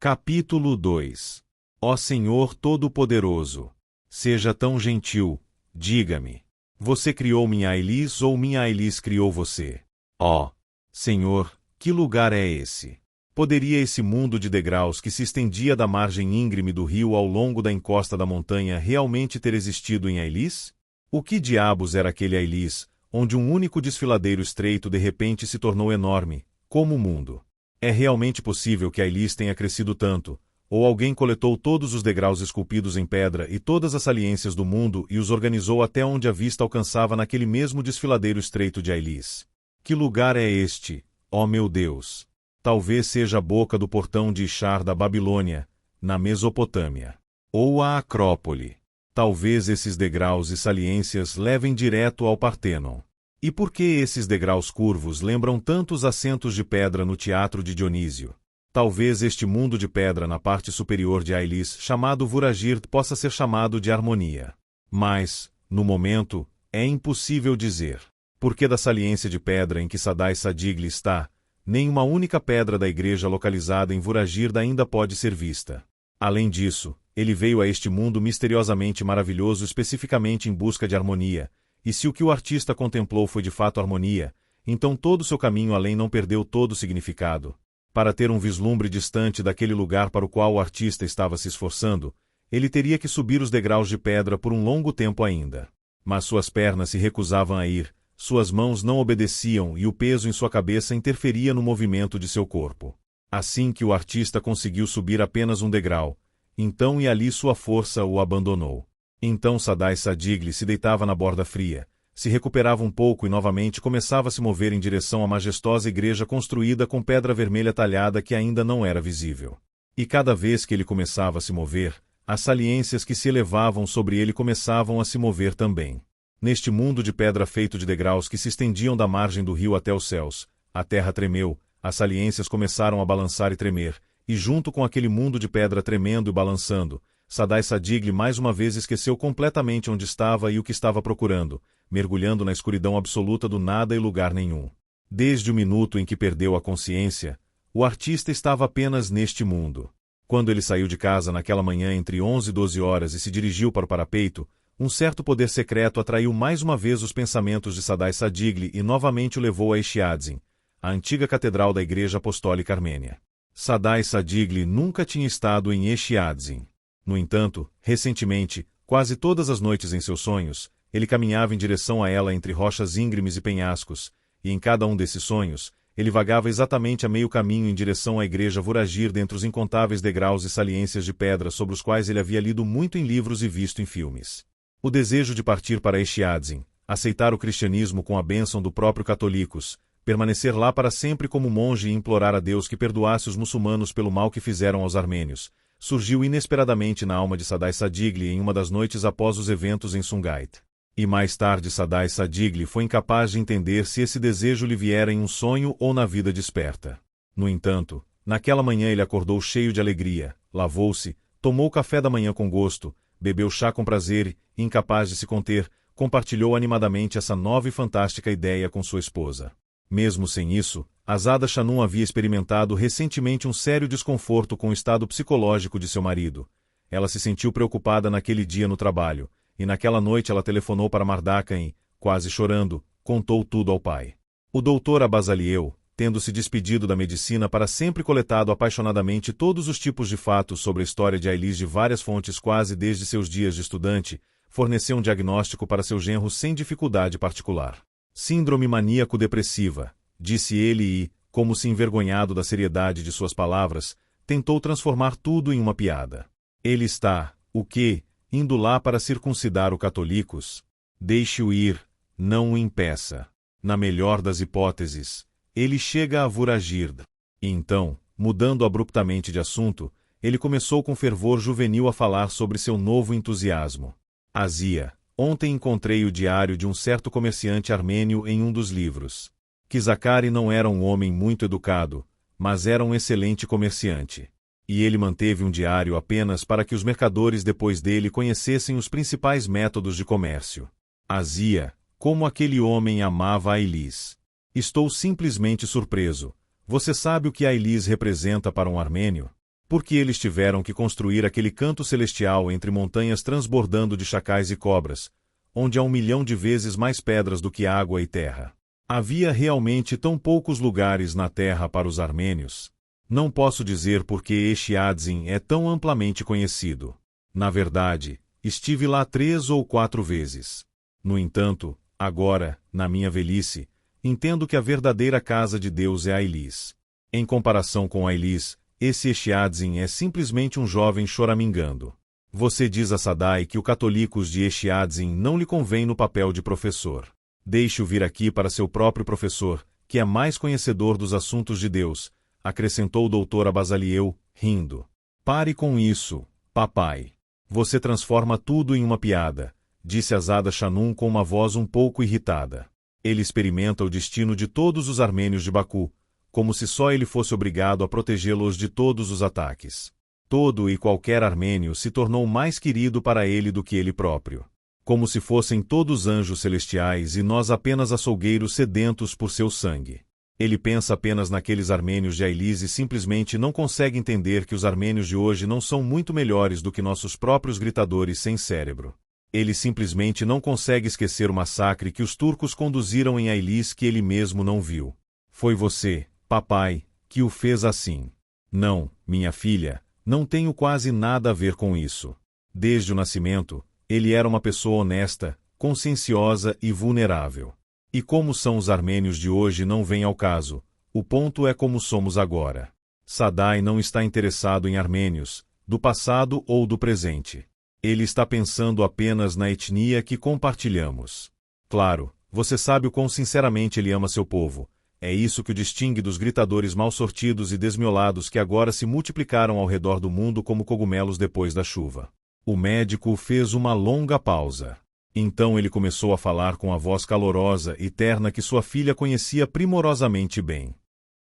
Capítulo 2. Ó Senhor Todo-Poderoso, seja tão gentil, diga-me. Você criou minha Ailis ou minha Ailis criou você? Ó Senhor, que lugar é esse? Poderia esse mundo de degraus que se estendia da margem íngreme do rio ao longo da encosta da montanha realmente ter existido em Ailis? O que diabos era aquele Ailis, onde um único desfiladeiro estreito de repente se tornou enorme, como o mundo? É realmente possível que Ailis tenha crescido tanto, ou alguém coletou todos os degraus esculpidos em pedra e todas as saliências do mundo e os organizou até onde a vista alcançava naquele mesmo desfiladeiro estreito de Ailis? Que lugar é este, ó meu Deus? Talvez seja a boca do portão de Ishar da Babilônia, na Mesopotâmia. Ou a Acrópole. Talvez esses degraus e saliências levem direto ao Partenon. E por que esses degraus curvos lembram tantos assentos de pedra no teatro de Dionísio? Talvez este mundo de pedra na parte superior de Ailis, chamado Vuragird, possa ser chamado de Harmonia. Mas, no momento, é impossível dizer. Porque da saliência de pedra em que Sadai Sadigli está, nem uma única pedra da igreja localizada em Vuragird ainda pode ser vista. Além disso, ele veio a este mundo misteriosamente maravilhoso especificamente em busca de harmonia, e se o que o artista contemplou foi de fato harmonia, então todo seu caminho além não perdeu todo o significado. Para ter um vislumbre distante daquele lugar para o qual o artista estava se esforçando, ele teria que subir os degraus de pedra por um longo tempo ainda. Mas suas pernas se recusavam a ir, suas mãos não obedeciam e o peso em sua cabeça interferia no movimento de seu corpo. Assim que o artista conseguiu subir apenas um degrau, então e ali sua força o abandonou. Então Sadai Sadigli se deitava na borda fria, se recuperava um pouco e novamente começava a se mover em direção à majestosa igreja construída com pedra vermelha talhada que ainda não era visível. E cada vez que ele começava a se mover, as saliências que se elevavam sobre ele começavam a se mover também. Neste mundo de pedra feito de degraus que se estendiam da margem do rio até os céus, a terra tremeu, as saliências começaram a balançar e tremer, e junto com aquele mundo de pedra tremendo e balançando, Sadai Sadigli mais uma vez esqueceu completamente onde estava e o que estava procurando, mergulhando na escuridão absoluta do nada e lugar nenhum. Desde o minuto em que perdeu a consciência, o artista estava apenas neste mundo. Quando ele saiu de casa naquela manhã entre 11 e 12 horas e se dirigiu para o parapeito, um certo poder secreto atraiu mais uma vez os pensamentos de Sadai Sadigli e novamente o levou a Estiadzin, a antiga catedral da Igreja Apostólica Armênia. Sadai Sadigli nunca tinha estado em Estiadzin. No entanto, recentemente, quase todas as noites em seus sonhos, ele caminhava em direção a ela entre rochas íngremes e penhascos, e em cada um desses sonhos, ele vagava exatamente a meio caminho em direção à igreja Vuragird dentre os incontáveis degraus e saliências de pedra sobre os quais ele havia lido muito em livros e visto em filmes. O desejo de partir para Estiadzin, aceitar o cristianismo com a bênção do próprio Catolicos, permanecer lá para sempre como monge e implorar a Deus que perdoasse os muçulmanos pelo mal que fizeram aos armênios, surgiu inesperadamente na alma de Sadai Sadigli em uma das noites após os eventos em Sungait. E mais tarde Sadai Sadigli foi incapaz de entender se esse desejo lhe viera em um sonho ou na vida desperta. No entanto, naquela manhã ele acordou cheio de alegria, lavou-se, tomou café da manhã com gosto, bebeu chá com prazer e, incapaz de se conter, compartilhou animadamente essa nova e fantástica ideia com sua esposa. Mesmo sem isso, Azada Shanum havia experimentado recentemente um sério desconforto com o estado psicológico de seu marido. Ela se sentiu preocupada naquele dia no trabalho, e naquela noite ela telefonou para Mardakan e, quase chorando, contou tudo ao pai. O doutor Abazaliel, tendo se despedido da medicina para sempre coletado apaixonadamente todos os tipos de fatos sobre a história de Ailis de várias fontes quase desde seus dias de estudante, forneceu um diagnóstico para seu genro sem dificuldade particular. Síndrome maníaco-depressiva, disse ele e, como se envergonhado da seriedade de suas palavras, tentou transformar tudo em uma piada. Ele está, o quê, indo lá para circuncidar o Catolicos? Deixe-o ir, não o impeça. Na melhor das hipóteses, ele chega a Vuragird. E então, mudando abruptamente de assunto, ele começou com fervor juvenil a falar sobre seu novo entusiasmo. Azia, ontem encontrei o diário de um certo comerciante armênio em um dos livros. Kizakari não era um homem muito educado, mas era um excelente comerciante. E ele manteve um diário apenas para que os mercadores depois dele conhecessem os principais métodos de comércio. Azia, como aquele homem amava a Ailis. Estou simplesmente surpreso. Você sabe o que a Ailis representa para um armênio? Porque eles tiveram que construir aquele canto celestial entre montanhas transbordando de chacais e cobras, onde há 1.000.000 de vezes mais pedras do que água e terra. Havia realmente tão poucos lugares na terra para os armênios? Não posso dizer porque Estiatzin é tão amplamente conhecido. Na verdade, estive lá 3 ou 4 vezes. No entanto, agora, na minha velhice, entendo que a verdadeira casa de Deus é Ailis. Em comparação com Ailis, esse Estiatzin é simplesmente um jovem choramingando. Você diz a Sadai que o católicos de Estiatzin não lhe convém no papel de professor. Deixe-o vir aqui para seu próprio professor, que é mais conhecedor dos assuntos de Deus, acrescentou o doutor Abasaliel, rindo. Pare com isso, papai. Você transforma tudo em uma piada, disse Azada Shanum com uma voz um pouco irritada. Ele experimenta o destino de todos os armênios de Baku, como se só ele fosse obrigado a protegê-los de todos os ataques. Todo e qualquer armênio se tornou mais querido para ele do que ele próprio. Como se fossem todos anjos celestiais e nós apenas açougueiros sedentos por seu sangue. Ele pensa apenas naqueles armênios de Ailis e simplesmente não consegue entender que os armênios de hoje não são muito melhores do que nossos próprios gritadores sem cérebro. Ele simplesmente não consegue esquecer o massacre que os turcos conduziram em Ailis que ele mesmo não viu. Foi você, papai, que o fez assim. Não, minha filha, não tenho quase nada a ver com isso. Desde o nascimento, ele era uma pessoa honesta, conscienciosa e vulnerável. E como são os armênios de hoje não vem ao caso, o ponto é como somos agora. Sadai não está interessado em armênios, do passado ou do presente. Ele está pensando apenas na etnia que compartilhamos. Claro, você sabe o quão sinceramente ele ama seu povo. É isso que o distingue dos gritadores mal-sortidos e desmiolados que agora se multiplicaram ao redor do mundo como cogumelos depois da chuva. O médico fez uma longa pausa. Então ele começou a falar com a voz calorosa e terna que sua filha conhecia primorosamente bem.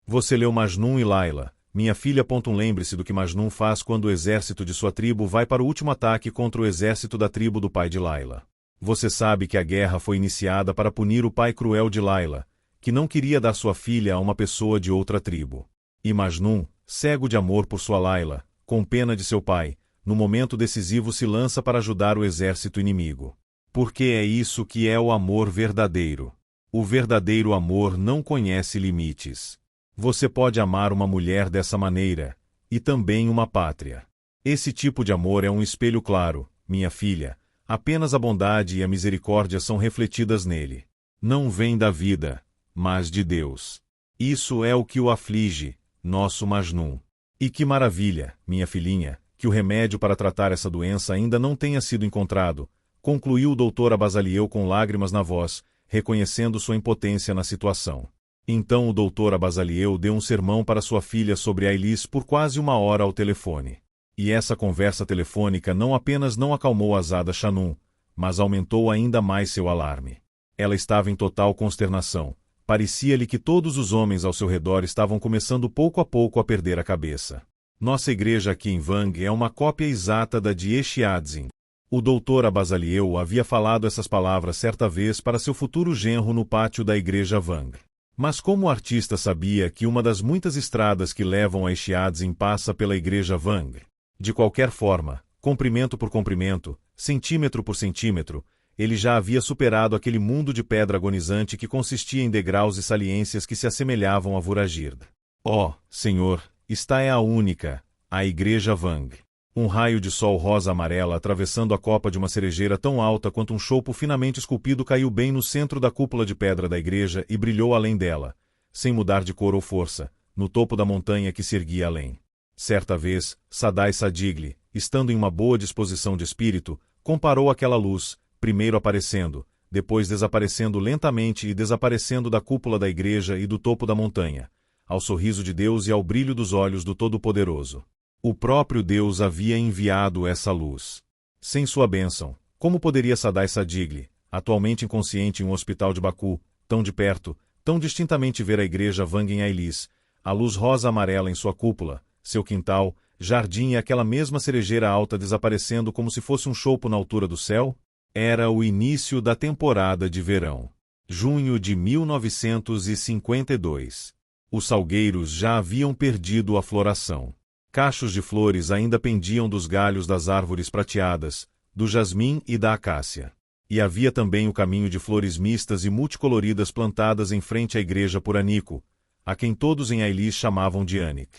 Você leu Majnun e Laila, minha filha. Lembre-se do que Majnun faz quando o exército de sua tribo vai para o último ataque contra o exército da tribo do pai de Laila. Você sabe que a guerra foi iniciada para punir o pai cruel de Laila, que não queria dar sua filha a uma pessoa de outra tribo. E Majnun, cego de amor por sua Laila, com pena de seu pai, no momento decisivo se lança para ajudar o exército inimigo. Porque é isso que é o amor verdadeiro. O verdadeiro amor não conhece limites. Você pode amar uma mulher dessa maneira, e também uma pátria. Esse tipo de amor é um espelho claro, minha filha, apenas a bondade e a misericórdia são refletidas nele. Não vem da vida, mas de Deus. Isso é o que o aflige, nosso Majnun. E que maravilha, minha filhinha, que o remédio para tratar essa doença ainda não tenha sido encontrado, concluiu o doutor Abasaliel com lágrimas na voz, reconhecendo sua impotência na situação. Então o doutor Abasaliel deu um sermão para sua filha sobre Ailis por quase 1 hora ao telefone. E essa conversa telefônica não apenas não acalmou Azada Shanum, mas aumentou ainda mais seu alarme. Ela estava em total consternação. Parecia-lhe que todos os homens ao seu redor estavam começando pouco a pouco a perder a cabeça. Nossa igreja aqui em Vang é uma cópia exata da de Estiatzin. O doutor Abasaliel havia falado essas palavras certa vez para seu futuro genro no pátio da igreja Vang. Mas como o artista sabia que uma das muitas estradas que levam a Estiatzin passa pela igreja Vang? De qualquer forma, comprimento por comprimento, centímetro por centímetro, ele já havia superado aquele mundo de pedra agonizante que consistia em degraus e saliências que se assemelhavam a Vuragird. Oh, Senhor, esta é a única, a igreja Vang. Um raio de sol rosa-amarela atravessando a copa de uma cerejeira tão alta quanto um chopo finamente esculpido caiu bem no centro da cúpula de pedra da igreja e brilhou além dela, sem mudar de cor ou força, no topo da montanha que se erguia além. Certa vez, Sadai Sadigli, estando em uma boa disposição de espírito, comparou aquela luz, primeiro aparecendo, depois desaparecendo lentamente e desaparecendo da cúpula da igreja e do topo da montanha, ao sorriso de Deus e ao brilho dos olhos do Todo-Poderoso. O próprio Deus havia enviado essa luz. Sem sua bênção, como poderia Sadai Sadigli, atualmente inconsciente em um hospital de Baku, tão de perto, tão distintamente ver a igreja Vang em Ailis, a luz rosa-amarela em sua cúpula, seu quintal, jardim e aquela mesma cerejeira alta desaparecendo como se fosse um chopo na altura do céu? Era o início da temporada de verão. Junho de 1952. Os salgueiros já haviam perdido a floração. Cachos de flores ainda pendiam dos galhos das árvores prateadas, do jasmim e da acácia. E havia também o caminho de flores mistas e multicoloridas plantadas em frente à igreja por Anico, a quem todos em Ailis chamavam de Anik.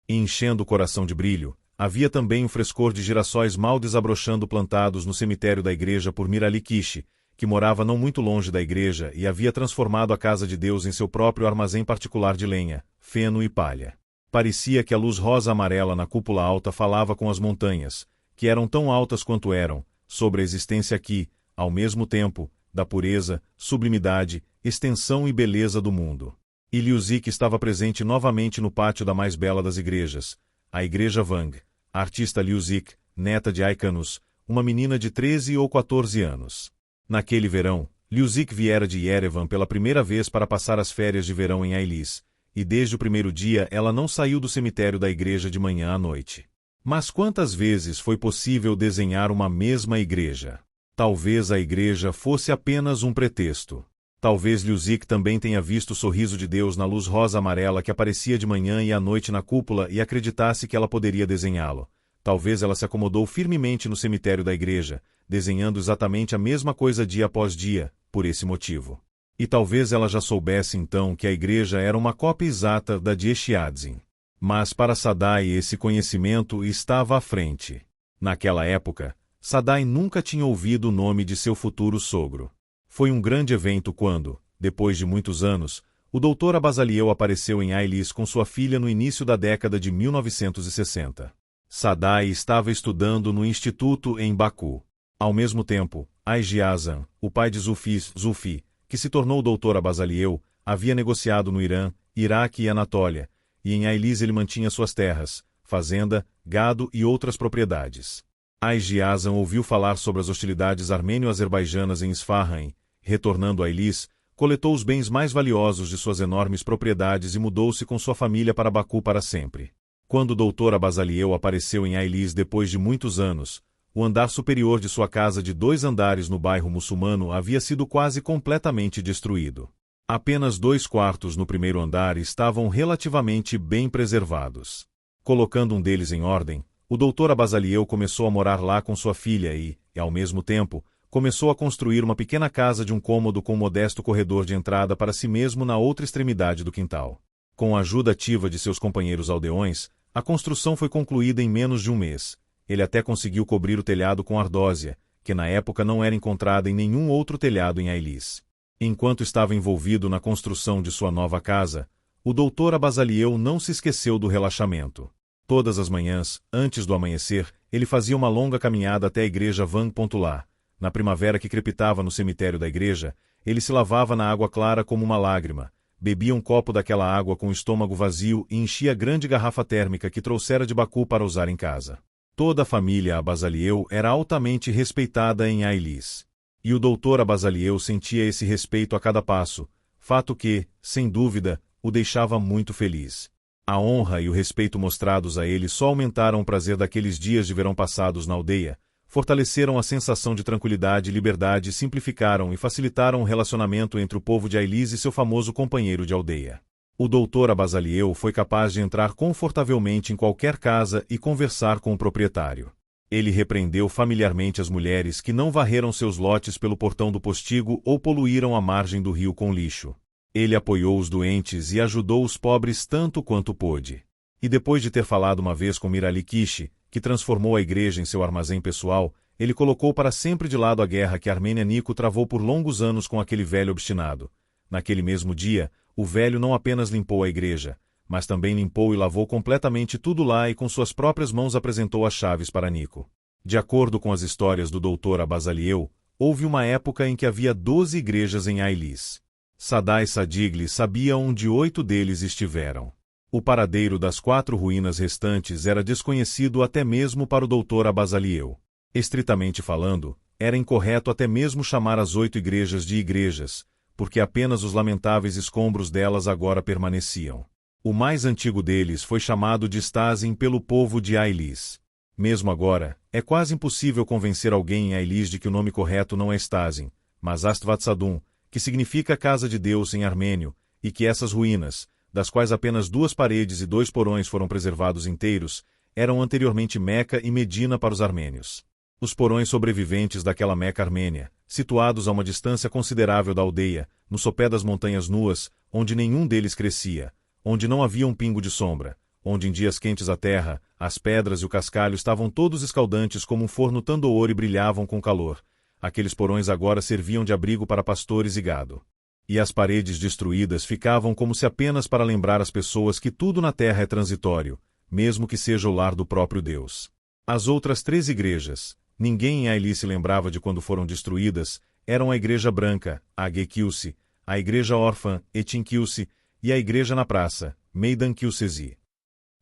E enchendo o coração de brilho, havia também um frescor de girassóis mal desabrochando plantados no cemitério da igreja por Miraliquiche, que morava não muito longe da igreja e havia transformado a casa de Deus em seu próprio armazém particular de lenha, feno e palha. Parecia que a luz rosa-amarela na cúpula alta falava com as montanhas, que eram tão altas quanto eram, sobre a existência aqui, ao mesmo tempo, da pureza, sublimidade, extensão e beleza do mundo. E Liuzik estava presente novamente no pátio da mais bela das igrejas, a Igreja Wang, a artista Liuzik, neta de Aikanus, uma menina de 13 ou 14 anos. Naquele verão, Liuzik viera de Yerevan pela primeira vez para passar as férias de verão em Ailis, e desde o primeiro dia ela não saiu do cemitério da igreja de manhã à noite. Mas quantas vezes foi possível desenhar uma mesma igreja? Talvez a igreja fosse apenas um pretexto. Talvez Liuzik também tenha visto o sorriso de Deus na luz rosa-amarela que aparecia de manhã e à noite na cúpula e acreditasse que ela poderia desenhá-lo. Talvez ela se acomodou firmemente no cemitério da igreja, desenhando exatamente a mesma coisa dia após dia, por esse motivo. E talvez ela já soubesse então que a igreja era uma cópia exata da de Echiadzin. Mas para Sadai esse conhecimento estava à frente. Naquela época, Sadai nunca tinha ouvido o nome de seu futuro sogro. Foi um grande evento quando, depois de muitos anos, o Dr. Abazaliel apareceu em Ailis com sua filha no início da década de 1960. Sadai estava estudando no instituto em Baku. Ao mesmo tempo, Aigiazan, o pai de Zulfi, que se tornou o Dr. Abazaliel, havia negociado no Irã, Iraque e Anatólia, e em Ailis ele mantinha suas terras, fazenda, gado e outras propriedades. Aigiazan ouviu falar sobre as hostilidades armênio-azerbaijanas em Isfahan. Retornando a Ailis, coletou os bens mais valiosos de suas enormes propriedades e mudou-se com sua família para Baku para sempre. Quando o Dr. Abazaliel apareceu em Ailis depois de muitos anos, o andar superior de sua casa de 2 andares no bairro muçulmano havia sido quase completamente destruído. Apenas 2 quartos no primeiro andar estavam relativamente bem preservados. Colocando um deles em ordem, o Dr. Abazaliel começou a morar lá com sua filha e, ao mesmo tempo, começou a construir uma pequena casa de um cômodo com um modesto corredor de entrada para si mesmo na outra extremidade do quintal. Com a ajuda ativa de seus companheiros aldeões, a construção foi concluída em menos de um mês. Ele até conseguiu cobrir o telhado com ardósia, que na época não era encontrada em nenhum outro telhado em Ailis. Enquanto estava envolvido na construção de sua nova casa, o Dr. Abazaliel não se esqueceu do relaxamento. Todas as manhãs, antes do amanhecer, ele fazia uma longa caminhada até a igreja Wang. Lá. Na primavera que crepitava no cemitério da igreja, ele se lavava na água clara como uma lágrima, bebia um copo daquela água com o estômago vazio e enchia a grande garrafa térmica que trouxera de Baku para usar em casa. Toda a família Abazaliel era altamente respeitada em Ailis. E o Dr. Abazaliel sentia esse respeito a cada passo, fato que, sem dúvida, o deixava muito feliz. A honra e o respeito mostrados a ele só aumentaram o prazer daqueles dias de verão passados na aldeia, fortaleceram a sensação de tranquilidade e liberdade, simplificaram e facilitaram o relacionamento entre o povo de Ailis e seu famoso companheiro de aldeia. O Dr. Abazaliel foi capaz de entrar confortavelmente em qualquer casa e conversar com o proprietário. Ele repreendeu familiarmente as mulheres que não varreram seus lotes pelo portão do postigo ou poluíram a margem do rio com lixo. Ele apoiou os doentes e ajudou os pobres tanto quanto pôde. E depois de ter falado uma vez com Miraliquiche, que transformou a igreja em seu armazém pessoal, ele colocou para sempre de lado a guerra que Armênia Nico travou por longos anos com aquele velho obstinado. Naquele mesmo dia, o velho não apenas limpou a igreja, mas também limpou e lavou completamente tudo lá e com suas próprias mãos apresentou as chaves para Nico. De acordo com as histórias do Dr. Abazaliel, houve uma época em que havia 12 igrejas em Ailis. Sadai Sadigli sabia onde 8 deles estiveram. O paradeiro das 4 ruínas restantes era desconhecido até mesmo para o Dr. Abazaliel. Estritamente falando, era incorreto até mesmo chamar as 8 igrejas de igrejas, porque apenas os lamentáveis escombros delas agora permaneciam. O mais antigo deles foi chamado de Stazin pelo povo de Ailis. Mesmo agora, é quase impossível convencer alguém em Ailis de que o nome correto não é Stazin, mas Astvatsadum, que significa Casa de Deus em armênio, e que essas ruínas, das quais apenas 2 paredes e 2 porões foram preservados inteiros, eram anteriormente Meca e Medina para os armênios. Os porões sobreviventes daquela Meca armênia, situados a uma distância considerável da aldeia, no sopé das montanhas nuas, onde nenhum deles crescia, onde não havia um pingo de sombra, onde em dias quentes a terra, as pedras e o cascalho estavam todos escaldantes como um forno tandoor e brilhavam com calor. Aqueles porões agora serviam de abrigo para pastores e gado. E as paredes destruídas ficavam como se apenas para lembrar as pessoas que tudo na terra é transitório, mesmo que seja o lar do próprio Deus. As outras 3 igrejas, ninguém em Aili se lembrava de quando foram destruídas, eram a Igreja Branca, Age-Kilse, a Igreja Órfã, Etin-Kilse, e a Igreja na Praça, Meidan-Kilsesi.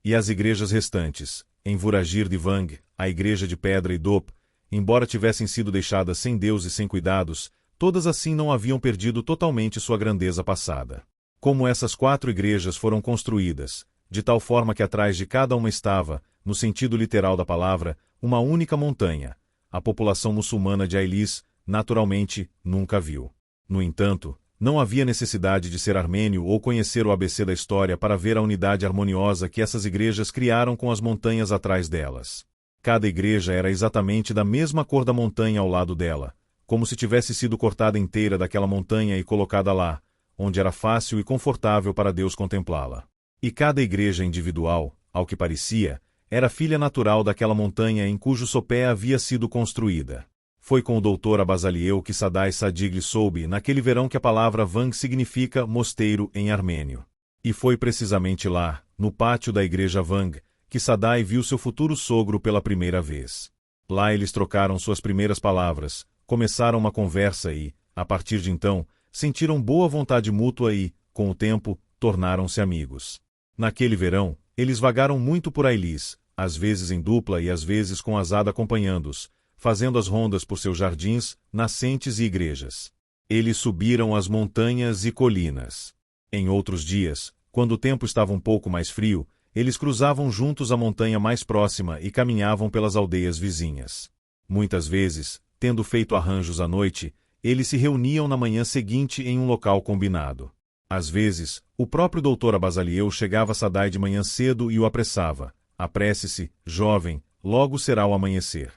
E as igrejas restantes, em Vuragir-Divang, a Igreja de Pedra e Dop, embora tivessem sido deixadas sem Deus e sem cuidados, todas assim não haviam perdido totalmente sua grandeza passada. Como essas 4 igrejas foram construídas, de tal forma que atrás de cada uma estava, no sentido literal da palavra, uma única montanha, a população muçulmana de Ailis, naturalmente, nunca viu. No entanto, não havia necessidade de ser armênio ou conhecer o ABC da história para ver a unidade harmoniosa que essas igrejas criaram com as montanhas atrás delas. Cada igreja era exatamente da mesma cor da montanha ao lado dela, como se tivesse sido cortada inteira daquela montanha e colocada lá, onde era fácil e confortável para Deus contemplá-la. E cada igreja individual, ao que parecia, era filha natural daquela montanha em cujo sopé havia sido construída. Foi com o doutor Abazaliel que Sadai Sadigli soube naquele verão que a palavra Vang significa mosteiro em armênio. E foi precisamente lá, no pátio da igreja Vang, que Sadai viu seu futuro sogro pela primeira vez. Lá eles trocaram suas primeiras palavras, começaram uma conversa e, a partir de então, sentiram boa vontade mútua e, com o tempo, tornaram-se amigos. Naquele verão, eles vagaram muito por Ailis, às vezes em dupla e às vezes com Azad acompanhando-os, fazendo as rondas por seus jardins, nascentes e igrejas. Eles subiram as montanhas e colinas. Em outros dias, quando o tempo estava um pouco mais frio, eles cruzavam juntos a montanha mais próxima e caminhavam pelas aldeias vizinhas. Muitas vezes, tendo feito arranjos à noite, eles se reuniam na manhã seguinte em um local combinado. Às vezes, o próprio doutor Abazaliel chegava a Sadai de manhã cedo e o apressava. Apresse-se, jovem, logo será o amanhecer.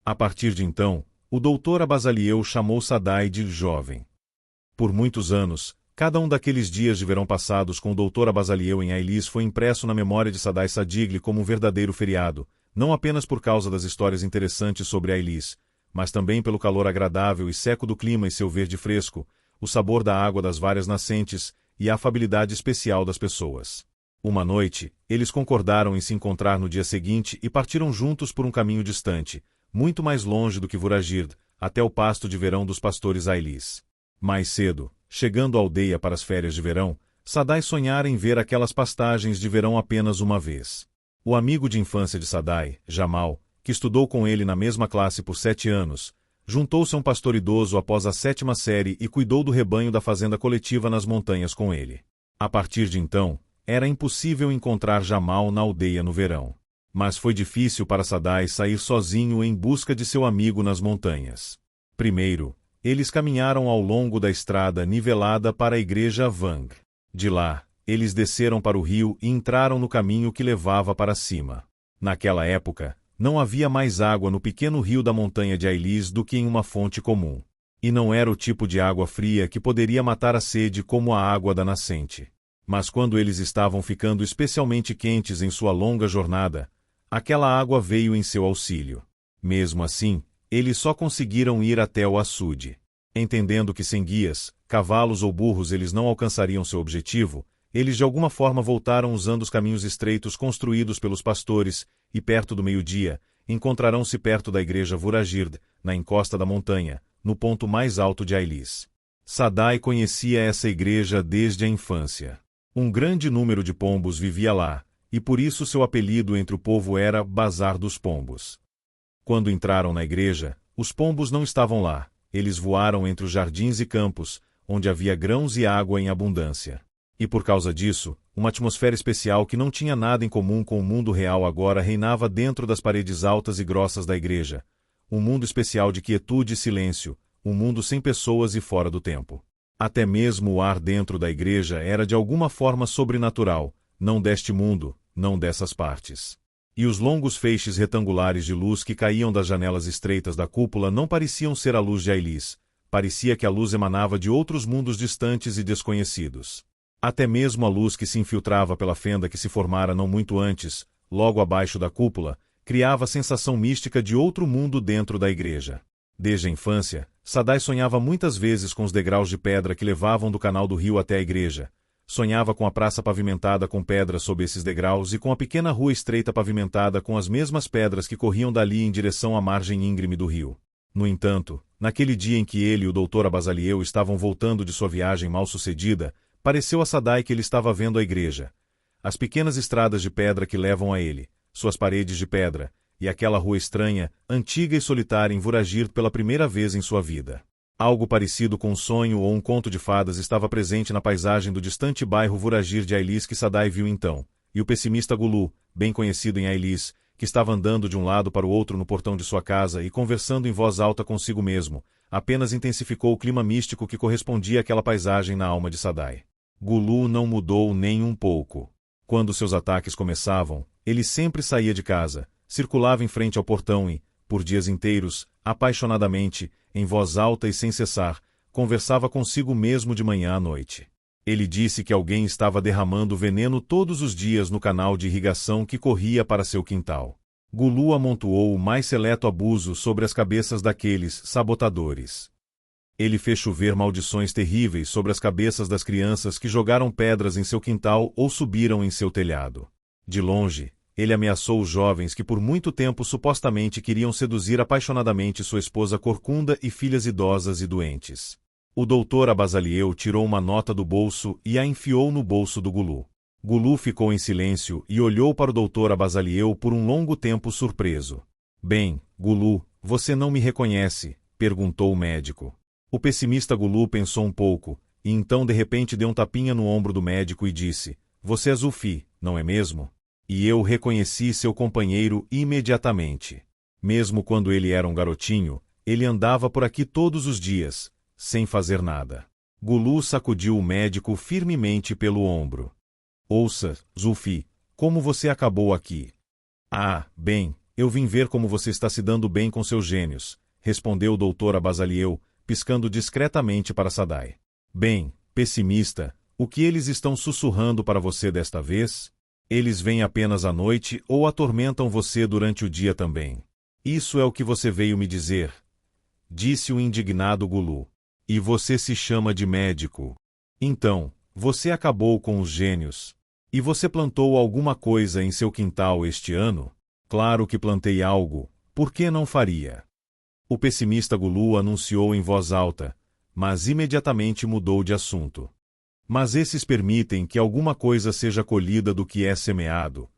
A partir de então, o doutor Abazaliel chamou Sadai de jovem. Por muitos anos, cada um daqueles dias de verão passados com o doutor Abazaliel em Ailis foi impresso na memória de Sadai Sadigli como um verdadeiro feriado, não apenas por causa das histórias interessantes sobre Ailis, mas também pelo calor agradável e seco do clima e seu verde fresco, o sabor da água das várias nascentes e a afabilidade especial das pessoas. Uma noite, eles concordaram em se encontrar no dia seguinte e partiram juntos por um caminho distante, muito mais longe do que Vuragird, até o pasto de verão dos pastores Ailis. Mais cedo, chegando à aldeia para as férias de verão, Sadai sonhara em ver aquelas pastagens de verão apenas uma vez. O amigo de infância de Sadai, Jamal, que estudou com ele na mesma classe por 7 anos, juntou-se a um pastor idoso após a 7ª série e cuidou do rebanho da fazenda coletiva nas montanhas com ele. A partir de então, era impossível encontrar Jamal na aldeia no verão. Mas foi difícil para Sadai sair sozinho em busca de seu amigo nas montanhas. Primeiro, eles caminharam ao longo da estrada nivelada para a igreja Vang. De lá, eles desceram para o rio e entraram no caminho que levava para cima. Naquela época, não havia mais água no pequeno rio da montanha de Ailis do que em uma fonte comum. E não era o tipo de água fria que poderia matar a sede como a água da nascente. Mas quando eles estavam ficando especialmente quentes em sua longa jornada, aquela água veio em seu auxílio. Mesmo assim, eles só conseguiram ir até o açude. Entendendo que sem guias, cavalos ou burros eles não alcançariam seu objetivo, eles de alguma forma voltaram usando os caminhos estreitos construídos pelos pastores e, perto do meio-dia, encontrarão-se perto da igreja Vuragird, na encosta da montanha, no ponto mais alto de Ailis. Sadai conhecia essa igreja desde a infância. Um grande número de pombos vivia lá, e por isso seu apelido entre o povo era Bazar dos Pombos. Quando entraram na igreja, os pombos não estavam lá, eles voaram entre os jardins e campos, onde havia grãos e água em abundância. E por causa disso, uma atmosfera especial que não tinha nada em comum com o mundo real agora reinava dentro das paredes altas e grossas da igreja. Um mundo especial de quietude e silêncio, um mundo sem pessoas e fora do tempo. Até mesmo o ar dentro da igreja era de alguma forma sobrenatural, não deste mundo, não dessas partes. E os longos feixes retangulares de luz que caíam das janelas estreitas da cúpula não pareciam ser a luz de Ailis, parecia que a luz emanava de outros mundos distantes e desconhecidos. Até mesmo a luz que se infiltrava pela fenda que se formara não muito antes, logo abaixo da cúpula, criava a sensação mística de outro mundo dentro da igreja. Desde a infância, Sadai sonhava muitas vezes com os degraus de pedra que levavam do canal do rio até a igreja. Sonhava com a praça pavimentada com pedras sob esses degraus e com a pequena rua estreita pavimentada com as mesmas pedras que corriam dali em direção à margem íngreme do rio. No entanto, naquele dia em que ele e o Dr. Abazaliel estavam voltando de sua viagem mal-sucedida, pareceu a Sadai que ele estava vendo a igreja. As pequenas estradas de pedra que levam a ele, suas paredes de pedra, e aquela rua estranha, antiga e solitária em Voragir pela primeira vez em sua vida. Algo parecido com um sonho ou um conto de fadas estava presente na paisagem do distante bairro Voragir de Ailis que Sadai viu então, e o pessimista Gulu, bem conhecido em Ailis, que estava andando de um lado para o outro no portão de sua casa e conversando em voz alta consigo mesmo, apenas intensificou o clima místico que correspondia àquela paisagem na alma de Sadai. Gulu não mudou nem um pouco. Quando seus ataques começavam, ele sempre saía de casa, circulava em frente ao portão e, por dias inteiros, apaixonadamente, em voz alta e sem cessar, conversava consigo mesmo de manhã à noite. Ele disse que alguém estava derramando veneno todos os dias no canal de irrigação que corria para seu quintal. Gulu amontoou o mais seleto abuso sobre as cabeças daqueles sabotadores. Ele fez chover maldições terríveis sobre as cabeças das crianças que jogaram pedras em seu quintal ou subiram em seu telhado. De longe, ele ameaçou os jovens que por muito tempo supostamente queriam seduzir apaixonadamente sua esposa corcunda e filhas idosas e doentes. O Dr. Abazaliel tirou uma nota do bolso e a enfiou no bolso do Gulu. Gulu ficou em silêncio e olhou para o Dr. Abazaliel por um longo tempo surpreso. Bem, Gulu, você não me reconhece? Perguntou o médico. O pessimista Gulu pensou um pouco, e então de repente deu um tapinha no ombro do médico e disse, você é Zulfi, não é mesmo? E eu reconheci seu companheiro imediatamente. Mesmo quando ele era um garotinho, ele andava por aqui todos os dias, sem fazer nada. Gulu sacudiu o médico firmemente pelo ombro. Ouça, Zulfi, como você acabou aqui? Ah, bem, eu vim ver como você está se dando bem com seus gênios, respondeu o Dr. Abazaliel, piscando discretamente para Sadai. Bem, pessimista, o que eles estão sussurrando para você desta vez? Eles vêm apenas à noite ou atormentam você durante o dia também? Isso é o que você veio me dizer, disse o indignado Gulu. E você se chama de médico. Então, você acabou com os gênios. E você plantou alguma coisa em seu quintal este ano? Claro que plantei algo, por que não faria? O pessimista Gulu anunciou em voz alta, mas imediatamente mudou de assunto. Mas esses permitem que alguma coisa seja colhida do que é semeado.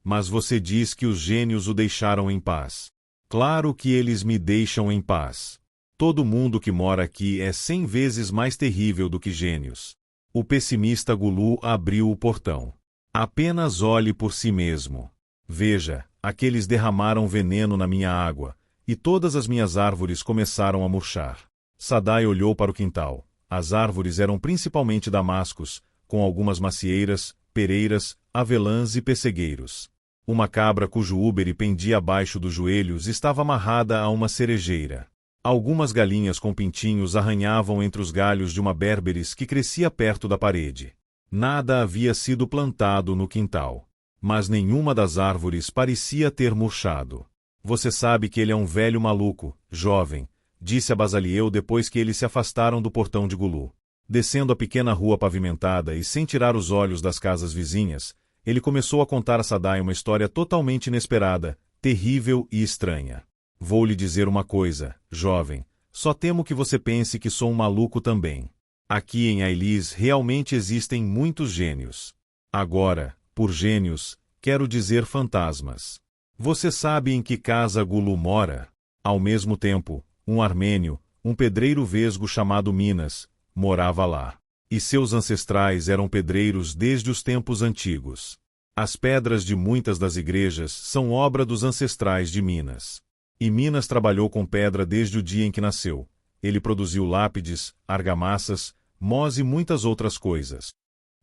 Mas você diz que os gênios o deixaram em paz. Claro que eles me deixam em paz. Todo mundo que mora aqui é 100 vezes mais terrível do que gênios. O pessimista Gulu abriu o portão. Apenas olhe por si mesmo. Veja, aqueles derramaram veneno na minha água, e todas as minhas árvores começaram a murchar. Sadai olhou para o quintal. As árvores eram principalmente damascos, com algumas macieiras, pereiras, avelãs e pessegueiros. Uma cabra cujo úbere pendia abaixo dos joelhos estava amarrada a uma cerejeira. Algumas galinhas com pintinhos arranhavam entre os galhos de uma berberis que crescia perto da parede. Nada havia sido plantado no quintal. Mas nenhuma das árvores parecia ter murchado. Você sabe que ele é um velho maluco, jovem, disse Abazaliel depois que eles se afastaram do portão de Gulu. Descendo a pequena rua pavimentada e sem tirar os olhos das casas vizinhas, ele começou a contar a Sadai uma história totalmente inesperada, terrível e estranha. Vou lhe dizer uma coisa, jovem, só temo que você pense que sou um maluco também. Aqui em Ailis realmente existem muitos gênios. Agora, por gênios, quero dizer fantasmas. Você sabe em que casa Gulu mora? Ao mesmo tempo, um armênio, um pedreiro vesgo chamado Minas, morava lá. E seus ancestrais eram pedreiros desde os tempos antigos. As pedras de muitas das igrejas são obra dos ancestrais de Minas. E Minas trabalhou com pedra desde o dia em que nasceu. Ele produziu lápides, argamassas, mós e muitas outras coisas.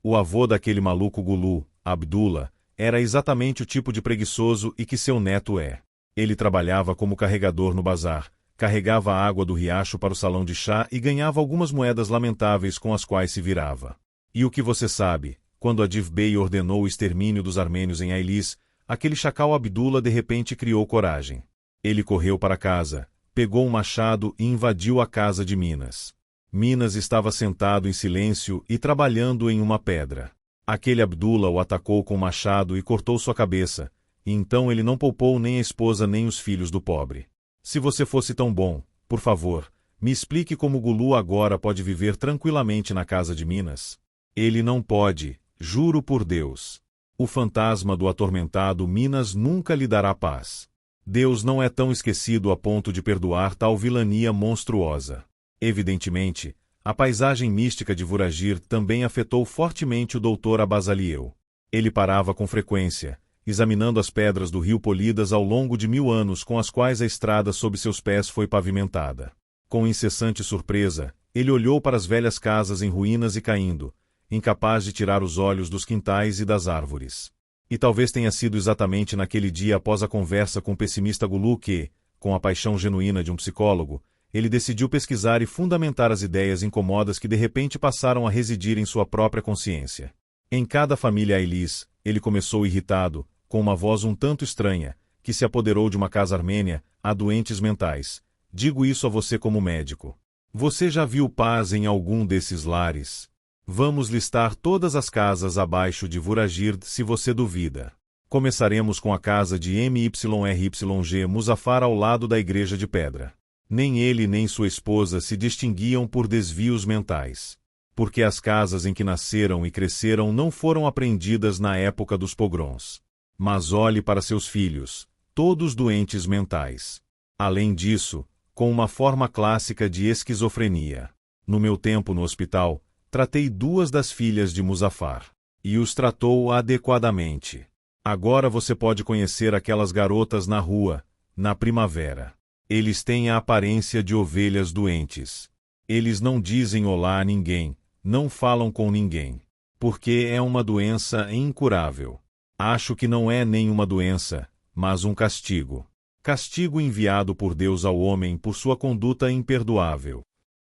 O avô daquele maluco Gulu, Abdullah, Era exatamente o tipo de preguiçoso e que seu neto é. Ele trabalhava como carregador no bazar, carregava a água do riacho para o salão de chá e ganhava algumas moedas lamentáveis com as quais se virava. E o que você sabe, quando Adif Bey ordenou o extermínio dos armênios em Ailis, aquele chacal Abdullah de repente criou coragem. Ele correu para casa, pegou um machado e invadiu a casa de Minas. Minas estava sentado em silêncio e trabalhando em uma pedra. Aquele Abdullah o atacou com o machado e cortou sua cabeça, e então ele não poupou nem a esposa nem os filhos do pobre. Se você fosse tão bom, por favor, me explique como Gulu agora pode viver tranquilamente na casa de Minas. Ele não pode, juro por Deus. O fantasma do atormentado Minas nunca lhe dará paz. Deus não é tão esquecido a ponto de perdoar tal vilania monstruosa. Evidentemente, a paisagem mística de Vuragir também afetou fortemente o Dr. Abasaliel. Ele parava com frequência, examinando as pedras do rio polidas ao longo de 1000 anos com as quais a estrada sob seus pés foi pavimentada. Com incessante surpresa, ele olhou para as velhas casas em ruínas e caindo, incapaz de tirar os olhos dos quintais e das árvores. E talvez tenha sido exatamente naquele dia após a conversa com o pessimista Gulu que, com a paixão genuína de um psicólogo, ele decidiu pesquisar e fundamentar as ideias incomodas que de repente passaram a residir em sua própria consciência. Em cada família Ailis, ele começou irritado, com uma voz um tanto estranha, que se apoderou de uma casa armênia, há doentes mentais. Digo isso a você como médico. Você já viu paz em algum desses lares? Vamos listar todas as casas abaixo de Vuragird se você duvida. Começaremos com a casa de MYRYG Muzaffar ao lado da Igreja de Pedra. Nem ele nem sua esposa se distinguiam por desvios mentais. Porque as casas em que nasceram e cresceram não foram apreendidas na época dos pogroms. Mas olhe para seus filhos, todos doentes mentais. Além disso, com uma forma clássica de esquizofrenia. No meu tempo no hospital, tratei 2 das filhas de Muzaffar. E os tratou adequadamente. Agora você pode conhecer aquelas garotas na rua, na primavera. Eles têm a aparência de ovelhas doentes. Eles não dizem olá a ninguém, não falam com ninguém. Porque é uma doença incurável. Acho que não é nem uma doença, mas um castigo. Castigo enviado por Deus ao homem por sua conduta imperdoável.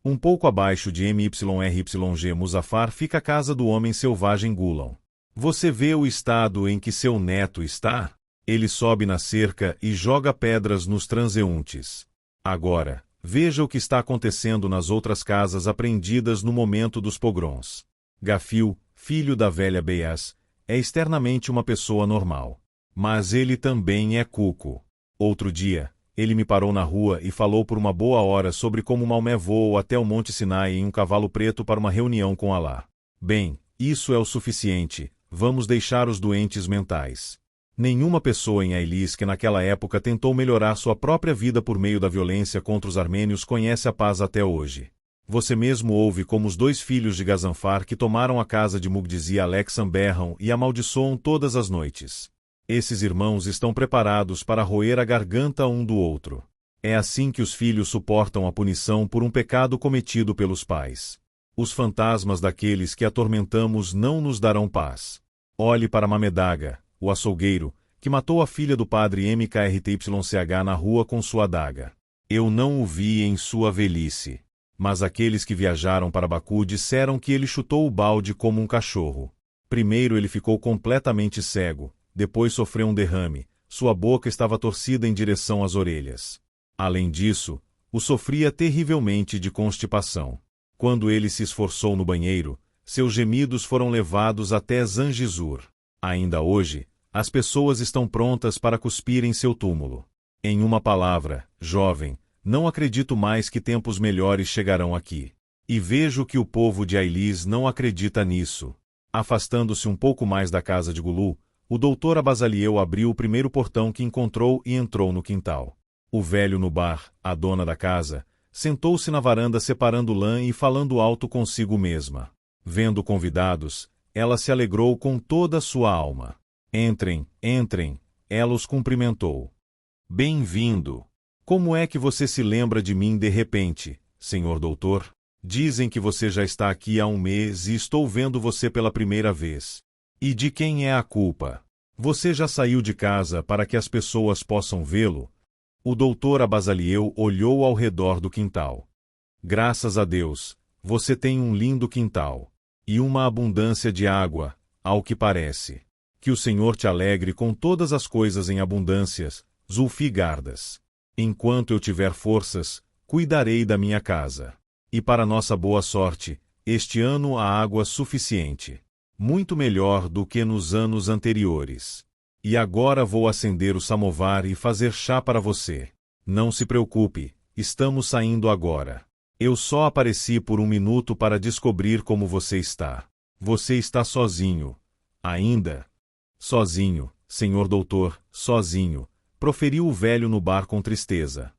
Um pouco abaixo de MYRYG Muzaffar fica a casa do homem selvagem Gulam. Você vê o estado em que seu neto está? Ele sobe na cerca e joga pedras nos transeuntes. Agora, veja o que está acontecendo nas outras casas apreendidas no momento dos pogroms. Gafil, filho da velha Beyaz, é externamente uma pessoa normal. Mas ele também é cuco. Outro dia, ele me parou na rua e falou por uma boa hora sobre como Maomé voou até o Monte Sinai em um cavalo preto para uma reunião com Alá. Bem, isso é o suficiente, vamos deixar os doentes mentais. Nenhuma pessoa em Ailis que naquela época tentou melhorar sua própria vida por meio da violência contra os armênios conhece a paz até hoje. Você mesmo ouve como os 2 filhos de Gazanfar que tomaram a casa de Mugdizi e Alexan berram e amaldiçoam todas as noites. Esses irmãos estão preparados para roer a garganta um do outro. É assim que os filhos suportam a punição por um pecado cometido pelos pais. Os fantasmas daqueles que atormentamos não nos darão paz. Olhe para Mamedaga, o açougueiro, que matou a filha do padre MKRTYCH na rua com sua adaga. Eu não o vi em sua velhice. Mas aqueles que viajaram para Baku disseram que ele chutou o balde como um cachorro. Primeiro ele ficou completamente cego, depois sofreu um derrame, sua boca estava torcida em direção às orelhas. Além disso, o sofria terrivelmente de constipação. Quando ele se esforçou no banheiro, seus gemidos foram levados até Zangizur. Ainda hoje, as pessoas estão prontas para cuspir em seu túmulo. Em uma palavra, jovem, não acredito mais que tempos melhores chegarão aqui. E vejo que o povo de Ailis não acredita nisso. Afastando-se um pouco mais da casa de Gulu, o Dr. Abasaliel abriu o primeiro portão que encontrou e entrou no quintal. O velho Nubar, a dona da casa, sentou-se na varanda separando lã e falando alto consigo mesma. Vendo convidados, ela se alegrou com toda a sua alma. Entrem, entrem, ela os cumprimentou. Bem-vindo. Como é que você se lembra de mim de repente, senhor doutor? Dizem que você já está aqui há um mês e estou vendo você pela primeira vez. E de quem é a culpa? Você já saiu de casa para que as pessoas possam vê-lo? O doutor Abasalieu olhou ao redor do quintal. Graças a Deus, você tem um lindo quintal. E uma abundância de água, ao que parece. Que o Senhor te alegre com todas as coisas em abundâncias, Zulfi Gardas. Enquanto eu tiver forças, cuidarei da minha casa. E para nossa boa sorte, este ano há água suficiente. Muito melhor do que nos anos anteriores. E agora vou acender o samovar e fazer chá para você. Não se preocupe, estamos saindo agora. Eu só apareci por um minuto para descobrir como você está. Você está sozinho. Ainda? Sozinho, senhor doutor, sozinho, proferiu o velho no bar com tristeza.